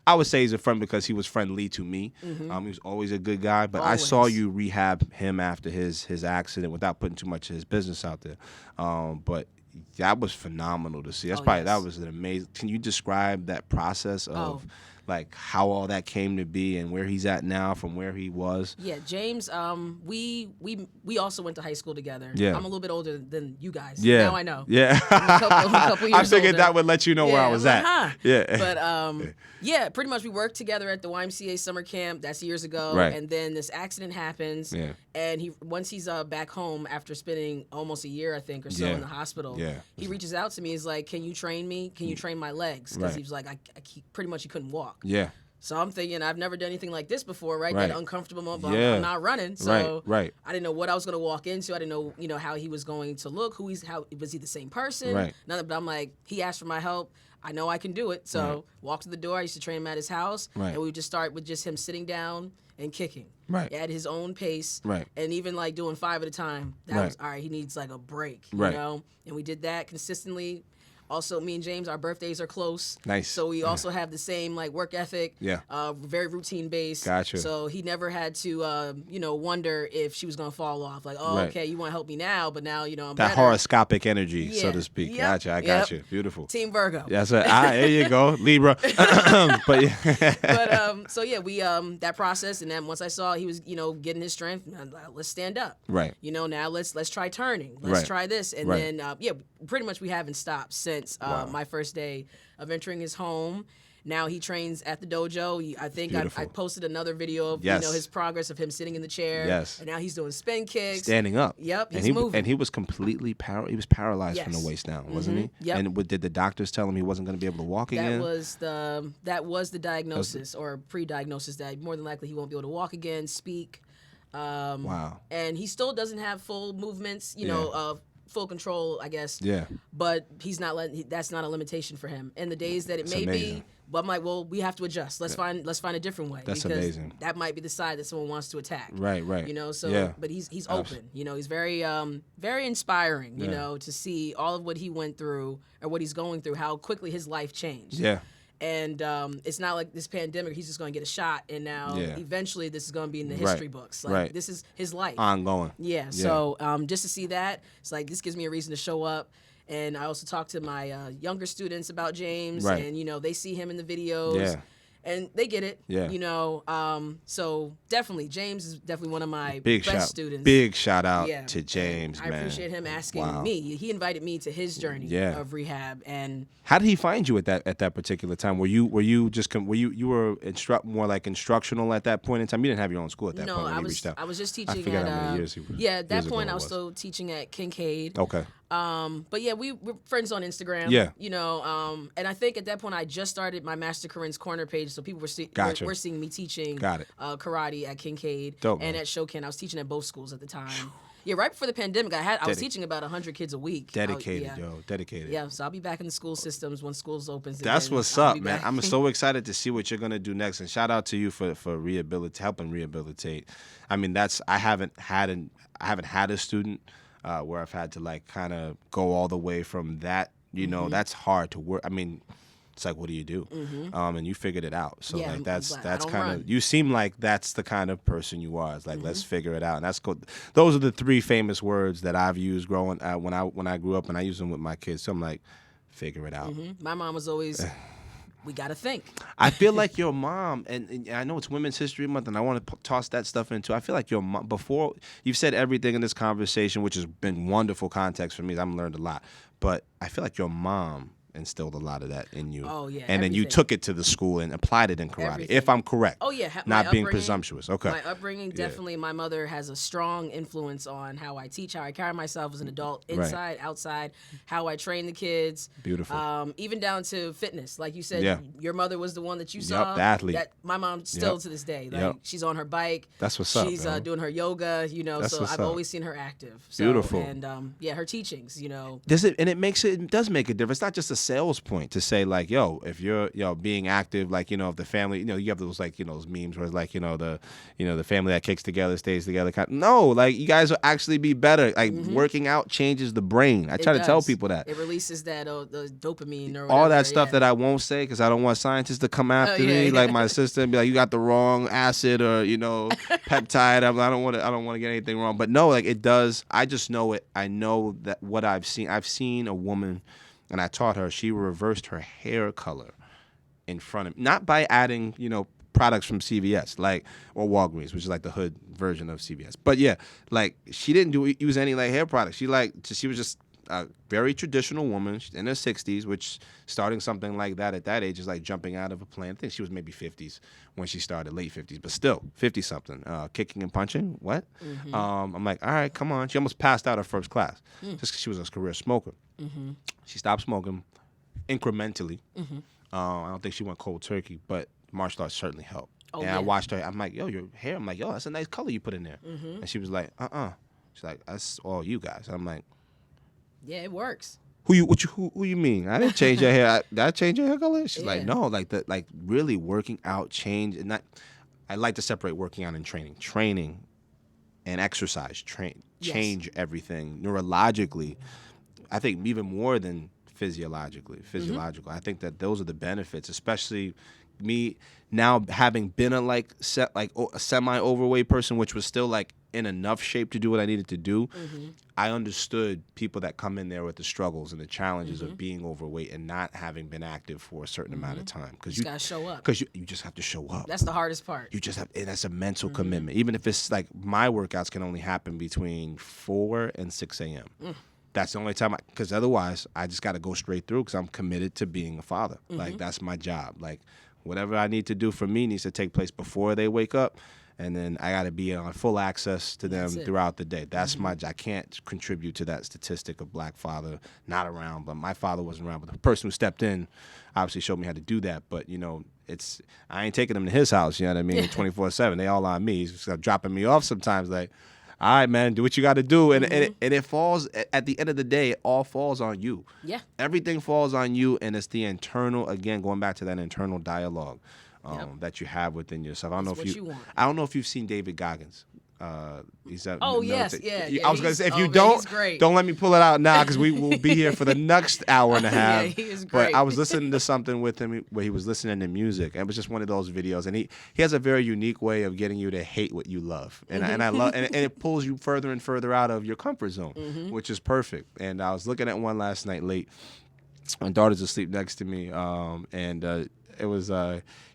I would say he's a friend because he was friendly to me. He was always a good guy, but I saw you rehab him after his accident without putting too much of his business out there. But that was phenomenal to see. That was an amazing. Can you describe that process of like how all that came to be and where he's at now from where he was? Yeah, James, we also went to high school together. Yeah. I'm a little bit older than you guys. Yeah. Now I know. Yeah. I'm a couple years I figured older. that would let you know where I was at. Yeah. But pretty much we worked together at the YMCA summer camp. That's years ago. Right. And then this accident happens. Yeah. And once he's back home after spending almost a year, I think, or so in the hospital, he reaches out to me. He's like, can you train me? Can you train my legs? Because he was like, pretty much he couldn't walk. Yeah. So I'm thinking, I've never done anything like this before, right? That uncomfortable moment, but I'm not running. So I didn't know what I was going to walk into. I didn't know, how he was going to look, how was he the same person? Right. Nothing, but I'm like, he asked for my help. I know I can do it. So walked to the door. I used to train him at his house. Right. And we would just start with just him sitting down and kicking. Right. At his own pace. Right. And even like doing 5 at a time. That was, all right, he needs like a break, you know? And we did that consistently. Also, me and James, our birthdays are close. Nice. So we also have the same like work ethic. Yeah. Very routine based. Gotcha. So he never had to, wonder if she was gonna fall off. Like, okay, you want to help me now, but now I'm that better. Horoscopic energy, so to speak. Yep. Gotcha. I got you. Beautiful. Team Virgo. That's it. There you go, Libra. But so yeah, we that process, and then once I saw he was getting his strength, let's stand up. Right. Now let's try turning. Let's try this, and then pretty much we haven't stopped since my first day of entering his home. Now he trains at the dojo. I think I posted another video of his progress of him sitting in the chair. Yes. And now he's doing spin kicks. Standing up. Yep. He's moving. And he was completely paralyzed from the waist down, wasn't he? Yep. And did the doctors tell him he wasn't going to be able to walk again? That was the diagnosis or pre-diagnosis that more than likely he won't be able to walk again, speak. Wow. And he still doesn't have full movements, you know, full control, I guess. Yeah. But he's not that's not a limitation for him. And the days that it may amazing. be, but I'm like, well, we have to adjust. Let's find a different way. That's because amazing. That might be the side that someone wants to attack. Right. You know, so but he's open. You know, he's very very inspiring, you know, to see all of what he went through or what he's going through, how quickly his life changed. Yeah. And it's not like this pandemic, he's just going to get a shot, and now eventually this is going to be in the history books. Like, this is his life. Ongoing. Yeah, so just to see that, it's like, this gives me a reason to show up. And I also talk to my younger students about James, and, you know, they see him in the videos. And they get it, you know. So definitely, James is definitely one of my best students. Big shout out to James, man. I appreciate him asking me. He invited me to his journey of rehab. And how did he find you at that particular time? Were you more like instructional at that point in time? You didn't have your own school at that point when he reached out. I was just teaching. I forgot how many years he was. Yeah, at that point I was still teaching at Kincaid. Okay. But yeah, we're friends on Instagram. Yeah. You know, and I think at that point I just started my Master Karrin's Corner page, so people were seeing me teaching karate at Kincaid. Dope, and man. at Shokan. I was teaching at both schools at the time. Yeah, right before the pandemic, I was teaching about 100 kids a week. Dedicated. Yeah, so I'll be back in the school systems when schools opens. That's what's up, man. I'm so excited to see what you're gonna do next, and shout out to you for helping rehabilitate. I mean, I haven't had a student where I've had to like kind of go all the way from that. You know, that's hard to work. I mean, it's like, what do you do? And you figured it out. So like that's kind of, you seem like that's the kind of person you are. It's like, let's figure it out. And that's good. Those are the three famous words that I've used growing when I grew up, and I use them with my kids. So I'm like, figure it out. My mom was always, we got to think. I feel like your mom, and I know it's Women's History Month, and I want to toss that stuff into. I feel like your mom, before you've said everything in this conversation, which has been wonderful context for me. I've learned a lot, but I feel like your mom instilled a lot of that in you. Oh, yeah. And then you took it to the school and applied it in karate, if I'm correct. Oh, yeah. Not being presumptuous. Okay. My upbringing, definitely, my mother has a strong influence on how I teach, how I carry myself as an adult, inside, outside, how I train the kids. Beautiful. Even down to fitness. Like you said, your mother was the one that you saw. The athlete. My mom still to this day. Like, she's on her bike. That's what's up. She's doing her yoga, you know, so I've always seen her active. So, beautiful. And, her teachings, you know. It does make a difference. It's not just a sales point to say like, yo, if you're being active, like, you know, if the family, you know, you have those like, you know, those memes where it's like, the family that kicks together stays together. No, like, you guys will actually be better. Like, working out changes the brain. I try to tell people that it releases that the dopamine or whatever, all that stuff that I won't say because I don't want scientists to come after me, like my sister, and be like, you got the wrong acid or, you know, peptide. I don't want to get anything wrong, but no, like, it does. I just know it. I know that what I've seen a woman. And I taught her, she reversed her hair color in front of me. Not by adding, you know, products from CVS, like, or Walgreens, which is like the hood version of CVS. But yeah, like, she didn't use any like hair products. She was just a very traditional woman in her 60s, which starting something like that at that age is like jumping out of a plane. I think she was maybe 50s when she started, late 50s, but still 50-something, kicking and punching. What? I'm like, all right, come on. She almost passed out her first class just because she was a career smoker. She stopped smoking incrementally. I don't think she went cold turkey, but martial arts certainly helped. I watched her. I'm like, yo, your hair. I'm like, yo, that's a nice color you put in there. And she was like, She's like, that's all you guys. I'm like, yeah, it works. Who you mean? I didn't change your hair. Did I change your hair color? She's like, no, like really working out change. And I like to separate working out and training. Training and exercise change everything neurologically. I think even more than physiological. I think that those are the benefits, especially me now having been a semi-overweight person, which was still like in enough shape to do what I needed to do. I understood people that come in there with the struggles and the challenges of being overweight and not having been active for a certain amount of time. Because you gotta show up. Because you just have to show up. That's the hardest part. You just have, and that's a mental commitment. Even if it's like my workouts can only happen between 4 and 6 a.m. That's the only time, because otherwise I just got to go straight through because I'm committed to being a father. Like, that's my job. Like, whatever I need to do for me needs to take place before they wake up, and then I got to be on full access to them throughout the day. That's my job. I can't contribute to that statistic of black father not around, but my father wasn't around. But the person who stepped in obviously showed me how to do that. But, you know, I ain't taking them to his house, you know what I mean, 24/7. They all on me. He's just dropping me off sometimes, like, all right, man, do what you got to do. And, it falls, at the end of the day, it all falls on you. Yeah. Everything falls on you, and it's the internal, again, going back to that internal dialogue that you have within yourself. I don't know if you've seen David Goggins. He's a yes, yeah. I was gonna say, if you don't let me pull it out now, because we will be here for the next hour and a half. Yeah, he is great. But I was listening to something with him where he was listening to music, and it was just one of those videos, and he has a very unique way of getting you to hate what you love, and I love, and it pulls you further and further out of your comfort zone, which is perfect. And I was looking at one last night late. My daughter's asleep next to me, and it was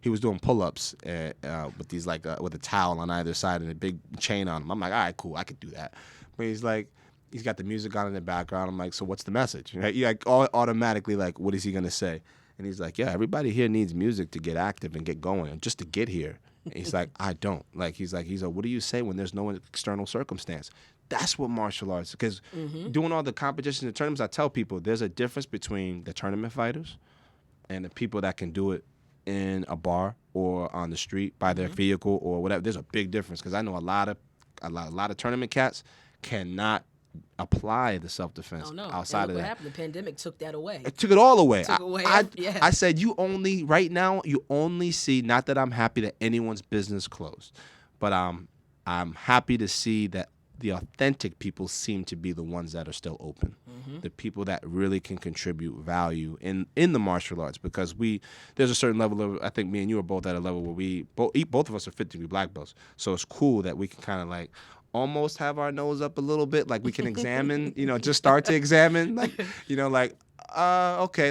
he was doing pull-ups with these with a towel on either side and a big chain on him. I'm like, all right, cool, I could do that. But he's got the music on in the background. I'm like, so what's the message? Right? You automatically what is he gonna say? And he's like, yeah, everybody here needs music to get active and get going, and just to get here. And he's like, I don't. He's like, what do you say when there's no external circumstance? That's what martial arts, because doing all the competitions and tournaments, I tell people there's a difference between the tournament fighters and the people that can do it in a bar or on the street by their vehicle or whatever. There's a big difference, because I know a lot of tournament cats cannot apply the self-defense outside of that. What happened? The pandemic took that away. It took it all away. Yeah. I said, right now you only see, not that I'm happy that anyone's business closed, but I'm happy to see that the authentic people seem to be the ones that are still open. The people that really can contribute value in the martial arts, because there's a certain level of, I think me and you are both at a level where both of us are 50-degree black belts. So it's cool that we can kind of almost have our nose up a little bit, we can examine, just start to examine, okay,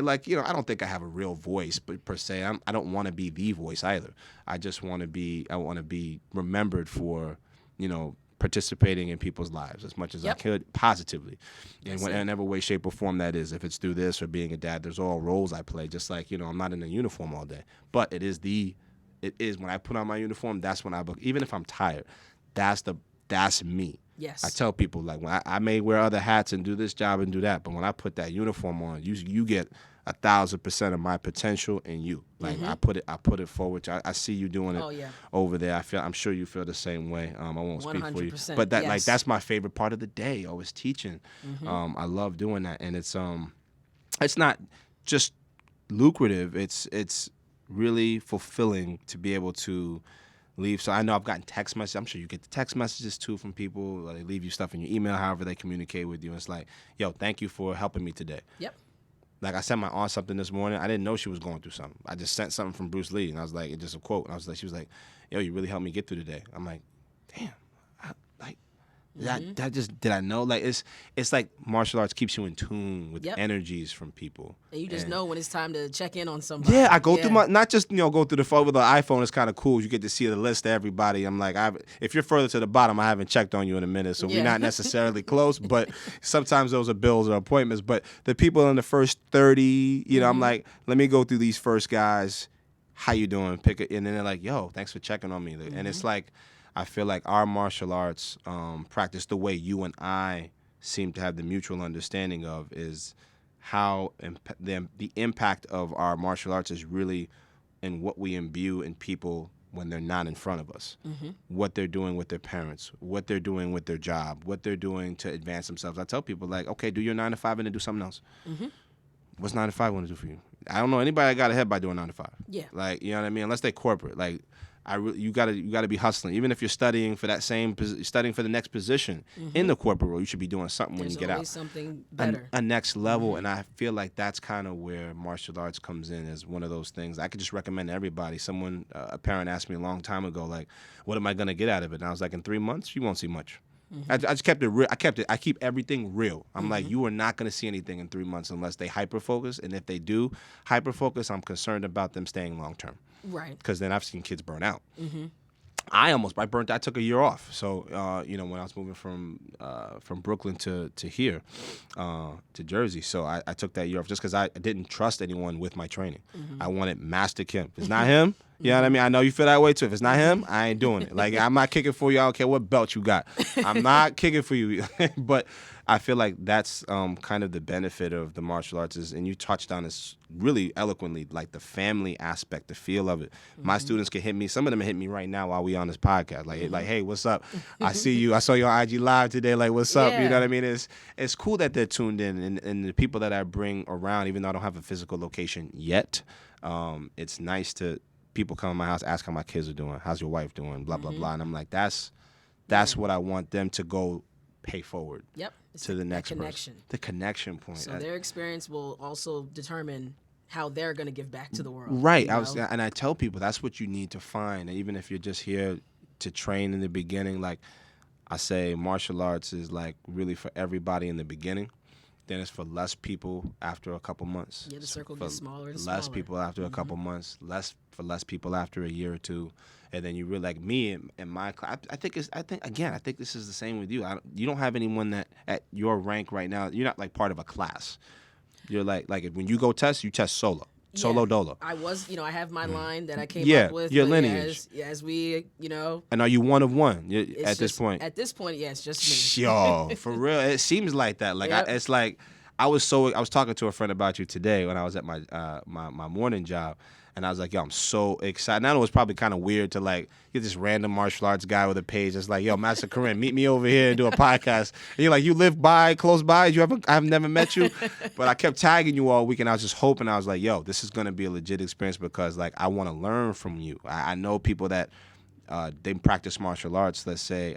I don't think I have a real voice, but per se, I don't want to be the voice either. I just want to be remembered for, participating in people's lives as much as I could positively, in whatever way, shape, or form that is. If it's through this or being a dad, there's all roles I play. Just I'm not in a uniform all day, but it is when I put on my uniform. That's when I book. Even if I'm tired, that's me. Yes. I tell people when I may wear other hats and do this job and do that, but when I put that uniform on, you get 1,000% of my potential in you. I put it forward. I see you doing it over there. I'm sure you feel the same way. I won't speak for you, but that's my favorite part of the day. Always teaching. I love doing that, and it's not just lucrative. It's really fulfilling to be able to leave. So I know I've gotten text messages. I'm sure you get the text messages too from people. They leave you stuff in your email, however they communicate with you. And it's like, yo, thank you for helping me today. Yep. I sent my aunt something this morning. I didn't know she was going through something. I just sent something from Bruce Lee, and I was like, it's just a quote. And she was like, yo, you really helped me get through today. I'm like, damn. Did I know? It's like martial arts keeps you in tune with energies from people. And you just know when it's time to check in on somebody. Yeah, I go through not just go through the phone with the iPhone. It's kind of cool. You get to see the list of everybody. I'm like, if you're further to the bottom, I haven't checked on you in a minute, so we're not necessarily close. But sometimes those are bills or appointments. But the people in the first 30, I'm like, let me go through these first guys. How you doing? Pick it, and then they're like, yo, thanks for checking on me. And it's like, I feel like our martial arts practice, the way you and I seem to have the mutual understanding of, is how the impact of our martial arts is really in what we imbue in people when they're not in front of us. What they're doing with their parents, what they're doing with their job, what they're doing to advance themselves. I tell people, okay, do your 9 to 5 and then do something else. What's 9 to 5 want to do for you? I don't know anybody that got ahead by doing 9 to 5. Yeah. You know what I mean? Unless they corporate. You gotta be hustling. Even if you're studying for the next position in the corporate role, you should be doing something when you get out. Something better. A next level, and I feel like that's kind of where martial arts comes in as one of those things. I could just recommend to everybody. A parent asked me a long time ago, what am I gonna get out of it? And I was like, in 3 months, you won't see much. I just kept it real. I keep everything real. I'm like, you are not going to see anything in 3 months unless they hyper-focus. And if they do hyper-focus, I'm concerned about them staying long-term. Right. Because then I've seen kids burn out. I burnt out. I took a year off. So, when I was moving from Brooklyn to here, to Jersey. So I took that year off just because I didn't trust anyone with my training. I wanted Master Kim. If it's not him, You know what I mean? I know you feel that way too. If it's not him, I ain't doing it. Like, I'm not kicking for you. I don't care what belt you got. I'm not kicking for you. But I feel like that's kind of the benefit of the martial arts is, and you touched on this really eloquently, like the family aspect, the feel of it. My students can hit me. Some of them hit me right now while we on this podcast. Like, hey, what's up? I see you. I saw you on IG Live today. Like, what's up? You know what I mean? It's cool that they're tuned in, and the people that I bring around, even though I don't have a physical location yet, it's nice to people come to my house, ask how my kids are doing, how's your wife doing, blah blah blah, and I'm like, that's what I want them to go pay forward. Yep. To the next connection. person. The connection point. So their experience will also determine how they're going to give back to the world. Right. And I tell people that's what you need to find. And even if you're just here to train in the beginning, like I say, martial arts is like really for everybody in the beginning. Then it's for less people after a couple months. Yeah, the circle gets smaller and smaller. Less people after a couple months. Less people after a year or two. And then you really, like me in my class, I think this is the same with you. You don't have anyone that at your rank right now. You're not like part of a class. You're like when you go test, you test solo dolo. I was, I have my line that I came up with. Your lineage. As we, And are you one of one at this point? At this point, yeah, it's just me. Yo, for real, it seems like that. Like it's like I was talking to a friend about you today when I was at my my morning job. And I was like, yo, I'm so excited. Now it was probably kind of weird to like get this random martial arts guy with a page that's like, yo, Master Karrin, meet me over here and do a podcast. And you're like, you live close by? I've never met you. But I kept tagging you all week, and I was just hoping. I was like, yo, this is going to be a legit experience because like I want to learn from you. I know people that they practice martial arts, let's say.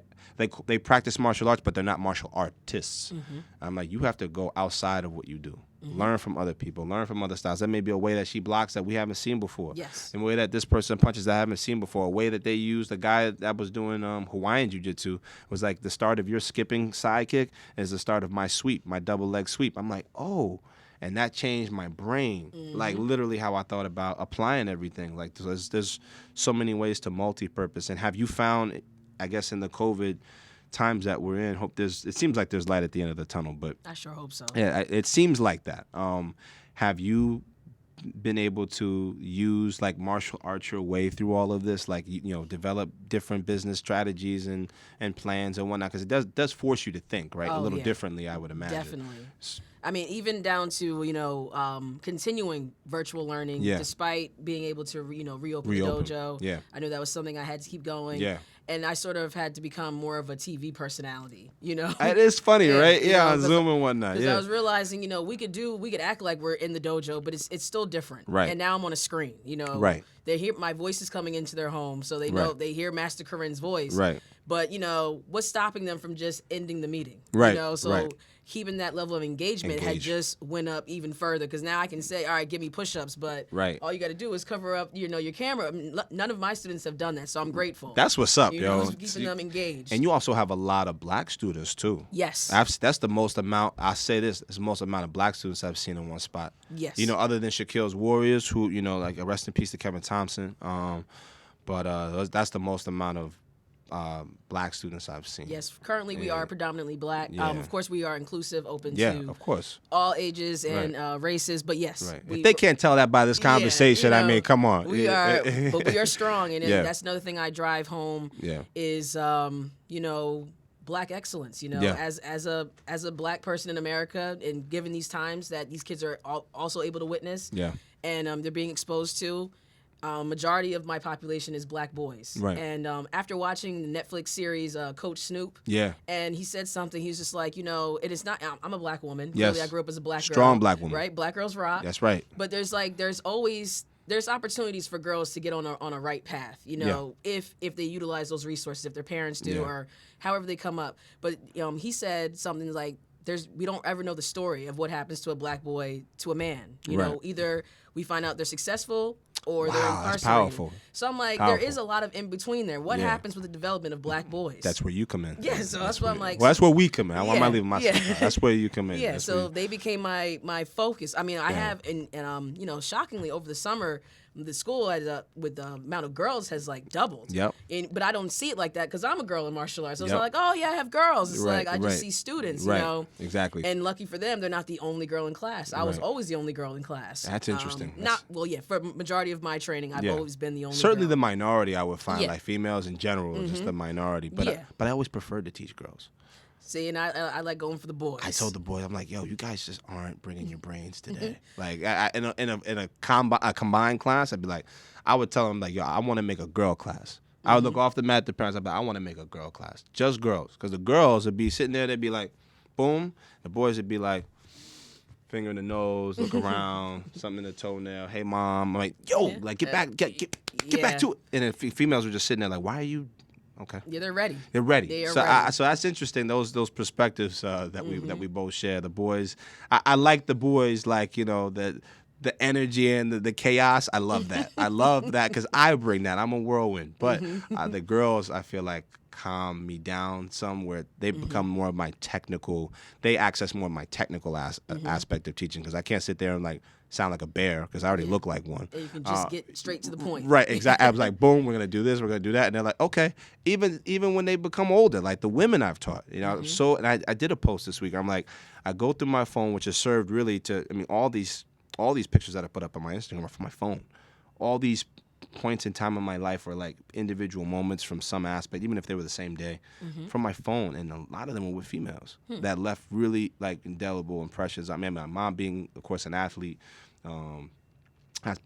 They practice martial arts, but they're not martial artists. I'm like, you have to go outside of what you do. Learn from other people. Learn from other styles. That may be a way that she blocks that we haven't seen before. Yes. And a way that this person punches that I haven't seen before. A way that they use the guy that was doing Hawaiian Jiu-Jitsu was like the start of your skipping side kick is the start of my sweep, my double leg sweep. I'm like, oh. And that changed my brain, like literally how I thought about applying everything. Like there's so many ways to multi-purpose. And have you found, I guess in the COVID times that we're in, it seems like there's light at the end of the tunnel, but I sure hope so. Yeah, it seems like that. Have you been able to use like martial arts your way through all of this, like develop different business strategies and plans and whatnot? Because it does force you to think, right, a little differently, I would imagine. Definitely. I mean, even down to continuing virtual learning, despite being able to reopen the dojo. Yeah. I knew that was something I had to keep going. Yeah. And I sort of had to become more of a TV personality, It is funny, right? Yeah, on Zoom and whatnot. Because yeah. I was realizing, we could act like we're in the dojo, but it's still different. Right. And now I'm on a screen, Right. They hear my voice is coming into their home, so they know they hear Master Karrin's voice. Right. But what's stopping them from just ending the meeting? Right. So keeping that level of engagement had just went up even further because now I can say, all right, give me push-ups, but all you got to do is cover up, your camera. I mean, none of my students have done that, so I'm grateful. That's what's up, yo. Keeping them engaged. And you also have a lot of black students too. Yes. That's the most amount. I say this, it's the most amount of black students I've seen in one spot. Yes. Other than Shaquille's Warriors, who like rest in peace to Kevin Thompson. But that's the most amount of black students I've seen. Yes, currently we are predominantly black. Yeah. Of course, we are inclusive, open of to course. all ages and races. But yes, if they can't tell that by this conversation, I mean, come on. We are, but we are strong, and that's another thing I drive home. Is black excellence. As a black person in America, and given these times that these kids are also able to witness, and they're being exposed to. Majority of my population is black boys. Right. And after watching the Netflix series Coach Snoop, and he said something, he was just like, it is not, I'm a black woman. Yes. Really, I grew up as a black girl. Strong black woman. Right? Black girls rock. That's right. But there's opportunities for girls to get on a right path, if they utilize those resources, if their parents do, or however they come up. But he said something like, we don't ever know the story of what happens to a black boy to a man. Either we find out they're successful or they're incarcerated. That's powerful. So I'm like, there is a lot of in between there. What happens with the development of black boys? That's where you come in. Yeah, so that's what I'm like. Well, that's where we come in. I'm not leaving myself. That's where you come in. Yeah, so they became my focus. I mean, I have, and shockingly over the summer, the school with the amount of girls has like doubled. Yep. But I don't see it like that because I'm a girl in martial arts. So it's not like, oh yeah, I have girls. It's like I just see students, you know. Exactly. And lucky for them, they're not the only girl in class. I was always the only girl in class. That's interesting. For majority of my training, I've always been the only. Certainly girl. the minority, I would find, like females in general, just the minority. But I always preferred to teach girls. See, and I like going for the boys. I told the boys, I'm like, yo, you guys just aren't bringing your brains today. Like, in a combined class, I'd be like, I would tell them, like, yo, I want to make a girl class. I would look off the mat at the parents. I'd be like, I want to make a girl class. Just girls. Because the girls would be sitting there, they'd be like, boom. The boys would be like, finger in the nose, look around, something in the toenail. Hey, mom. I'm like, yo, like, get back to it. And then females were just sitting there like, why are you... Okay. Yeah, they're ready. They're ready. They are ready. So that's interesting. Those perspectives that we both share. The boys, I like the boys. Like, you know, the energy and the chaos. I love that. I love that because I bring that. I'm a whirlwind. But the girls, I feel like, calm me down some, where they become more of my technical. They access more of my technical aspect of teaching because I can't sit there and like sound like a bear because I already look like one. And you can just get straight to the point. Right, exactly. I was like, boom, we're gonna do this, we're gonna do that, and they're like, okay. Even when they become older, like the women I've taught, you know. So, and I did a post this week. I'm like, I go through my phone, which has served really to. I mean, all these pictures that I put up on my Instagram are from my phone. All these points in time in my life were like individual moments from some aspect, even if they were the same day, from my phone, and a lot of them were with females that left really like indelible impressions. I mean, my mom being, of course, an athlete, has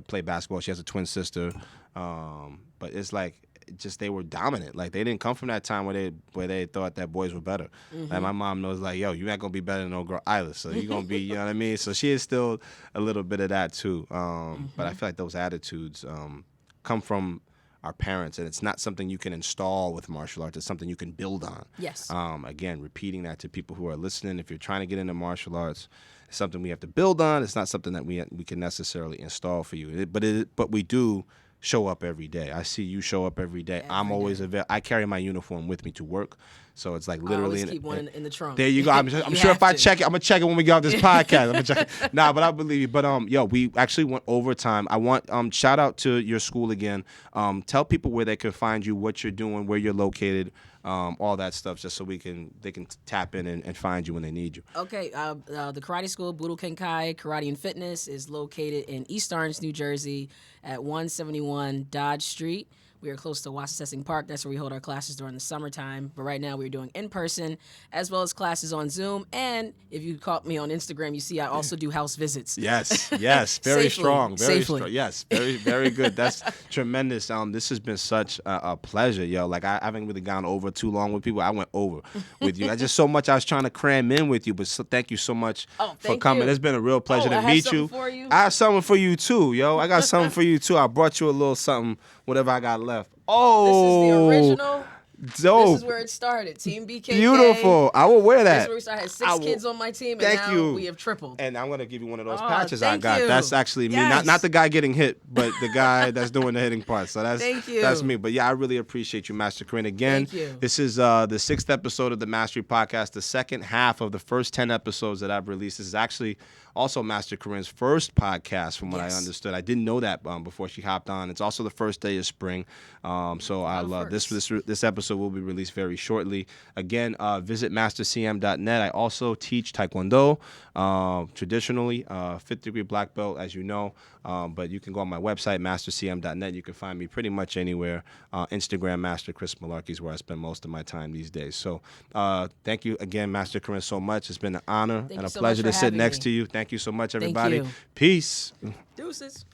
play basketball. She has a twin sister, but it's like just they were dominant. Like they didn't come from that time where they thought that boys were better. Like my mom knows, like, yo, you're not gonna be better than no girl either. So you're gonna be, you know what I mean. So she is still a little bit of that too. But I feel like those attitudes come from our parents, and it's not something you can install with martial arts. It's something you can build on. Yes. Again, repeating that to people who are listening. If you're trying to get into martial arts, it's something we have to build on. It's not something that we can necessarily install for you. But we do show up every day. I see you show up every day. I'm always available. I carry my uniform with me to work, so it's like literally. I always keep one in the trunk. There you go. I'm sure if I check it, I'm gonna check it when we get off this podcast. I'm gonna check it. Nah, but I believe you. But yo, we actually went overtime. I want shout out to your school again. Tell people where they can find you, what you're doing, where you're located. All that stuff, just so they can tap in and find you when they need you. Okay, the karate school, Budo Karate and Fitness, is located in East Orange, New Jersey, at 171 Dodge Street. We are close to Wassesing Park. That's where we hold our classes during the summertime. But right now we're doing in-person as well as classes on Zoom. And if you caught me on Instagram, you see I also do house visits. Yes. Very strong. Very strong. Yes, very good. That's tremendous. This has been such a pleasure, yo. Like, I haven't really gone over too long with people. I went over with you. I just so much I was trying to cram in with you. But thank you so much for coming. It's been a real pleasure to meet you. For you. I have something for you, too, yo. I got something for you, too. I brought you a little something, whatever I got left. Oh, this is the original. Dope. This is where it started. Team BKK. Beautiful. I will wear that. This is where we started. I had 6 kids on my team, and now we have tripled. And I'm going to give you one of those patches I got. You. That's actually me. Not the guy getting hit, but the guy that's doing the hitting part. So that's me. But yeah, I really appreciate you, Master Karrin. Again, thank you. This is the 6th episode of the Mastery Podcast, the second half of the first 10 episodes that I've released. This is actually also Master Karrin's first podcast, from what I understood. I didn't know that before she hopped on. It's also the first day of spring. So I love this episode will be released very shortly. Again, visit mastercm.net. I also teach Taekwondo, traditionally, 5th degree black belt, as you know. But you can go on my website, mastercm.net. You can find me pretty much anywhere. Instagram, Master Chris Malarkey, is where I spend most of my time these days. So thank you again, Master Karrin, so much. It's been an honor and a pleasure to sit next to you. Thank you so much, everybody. Thank you. Peace. Deuces.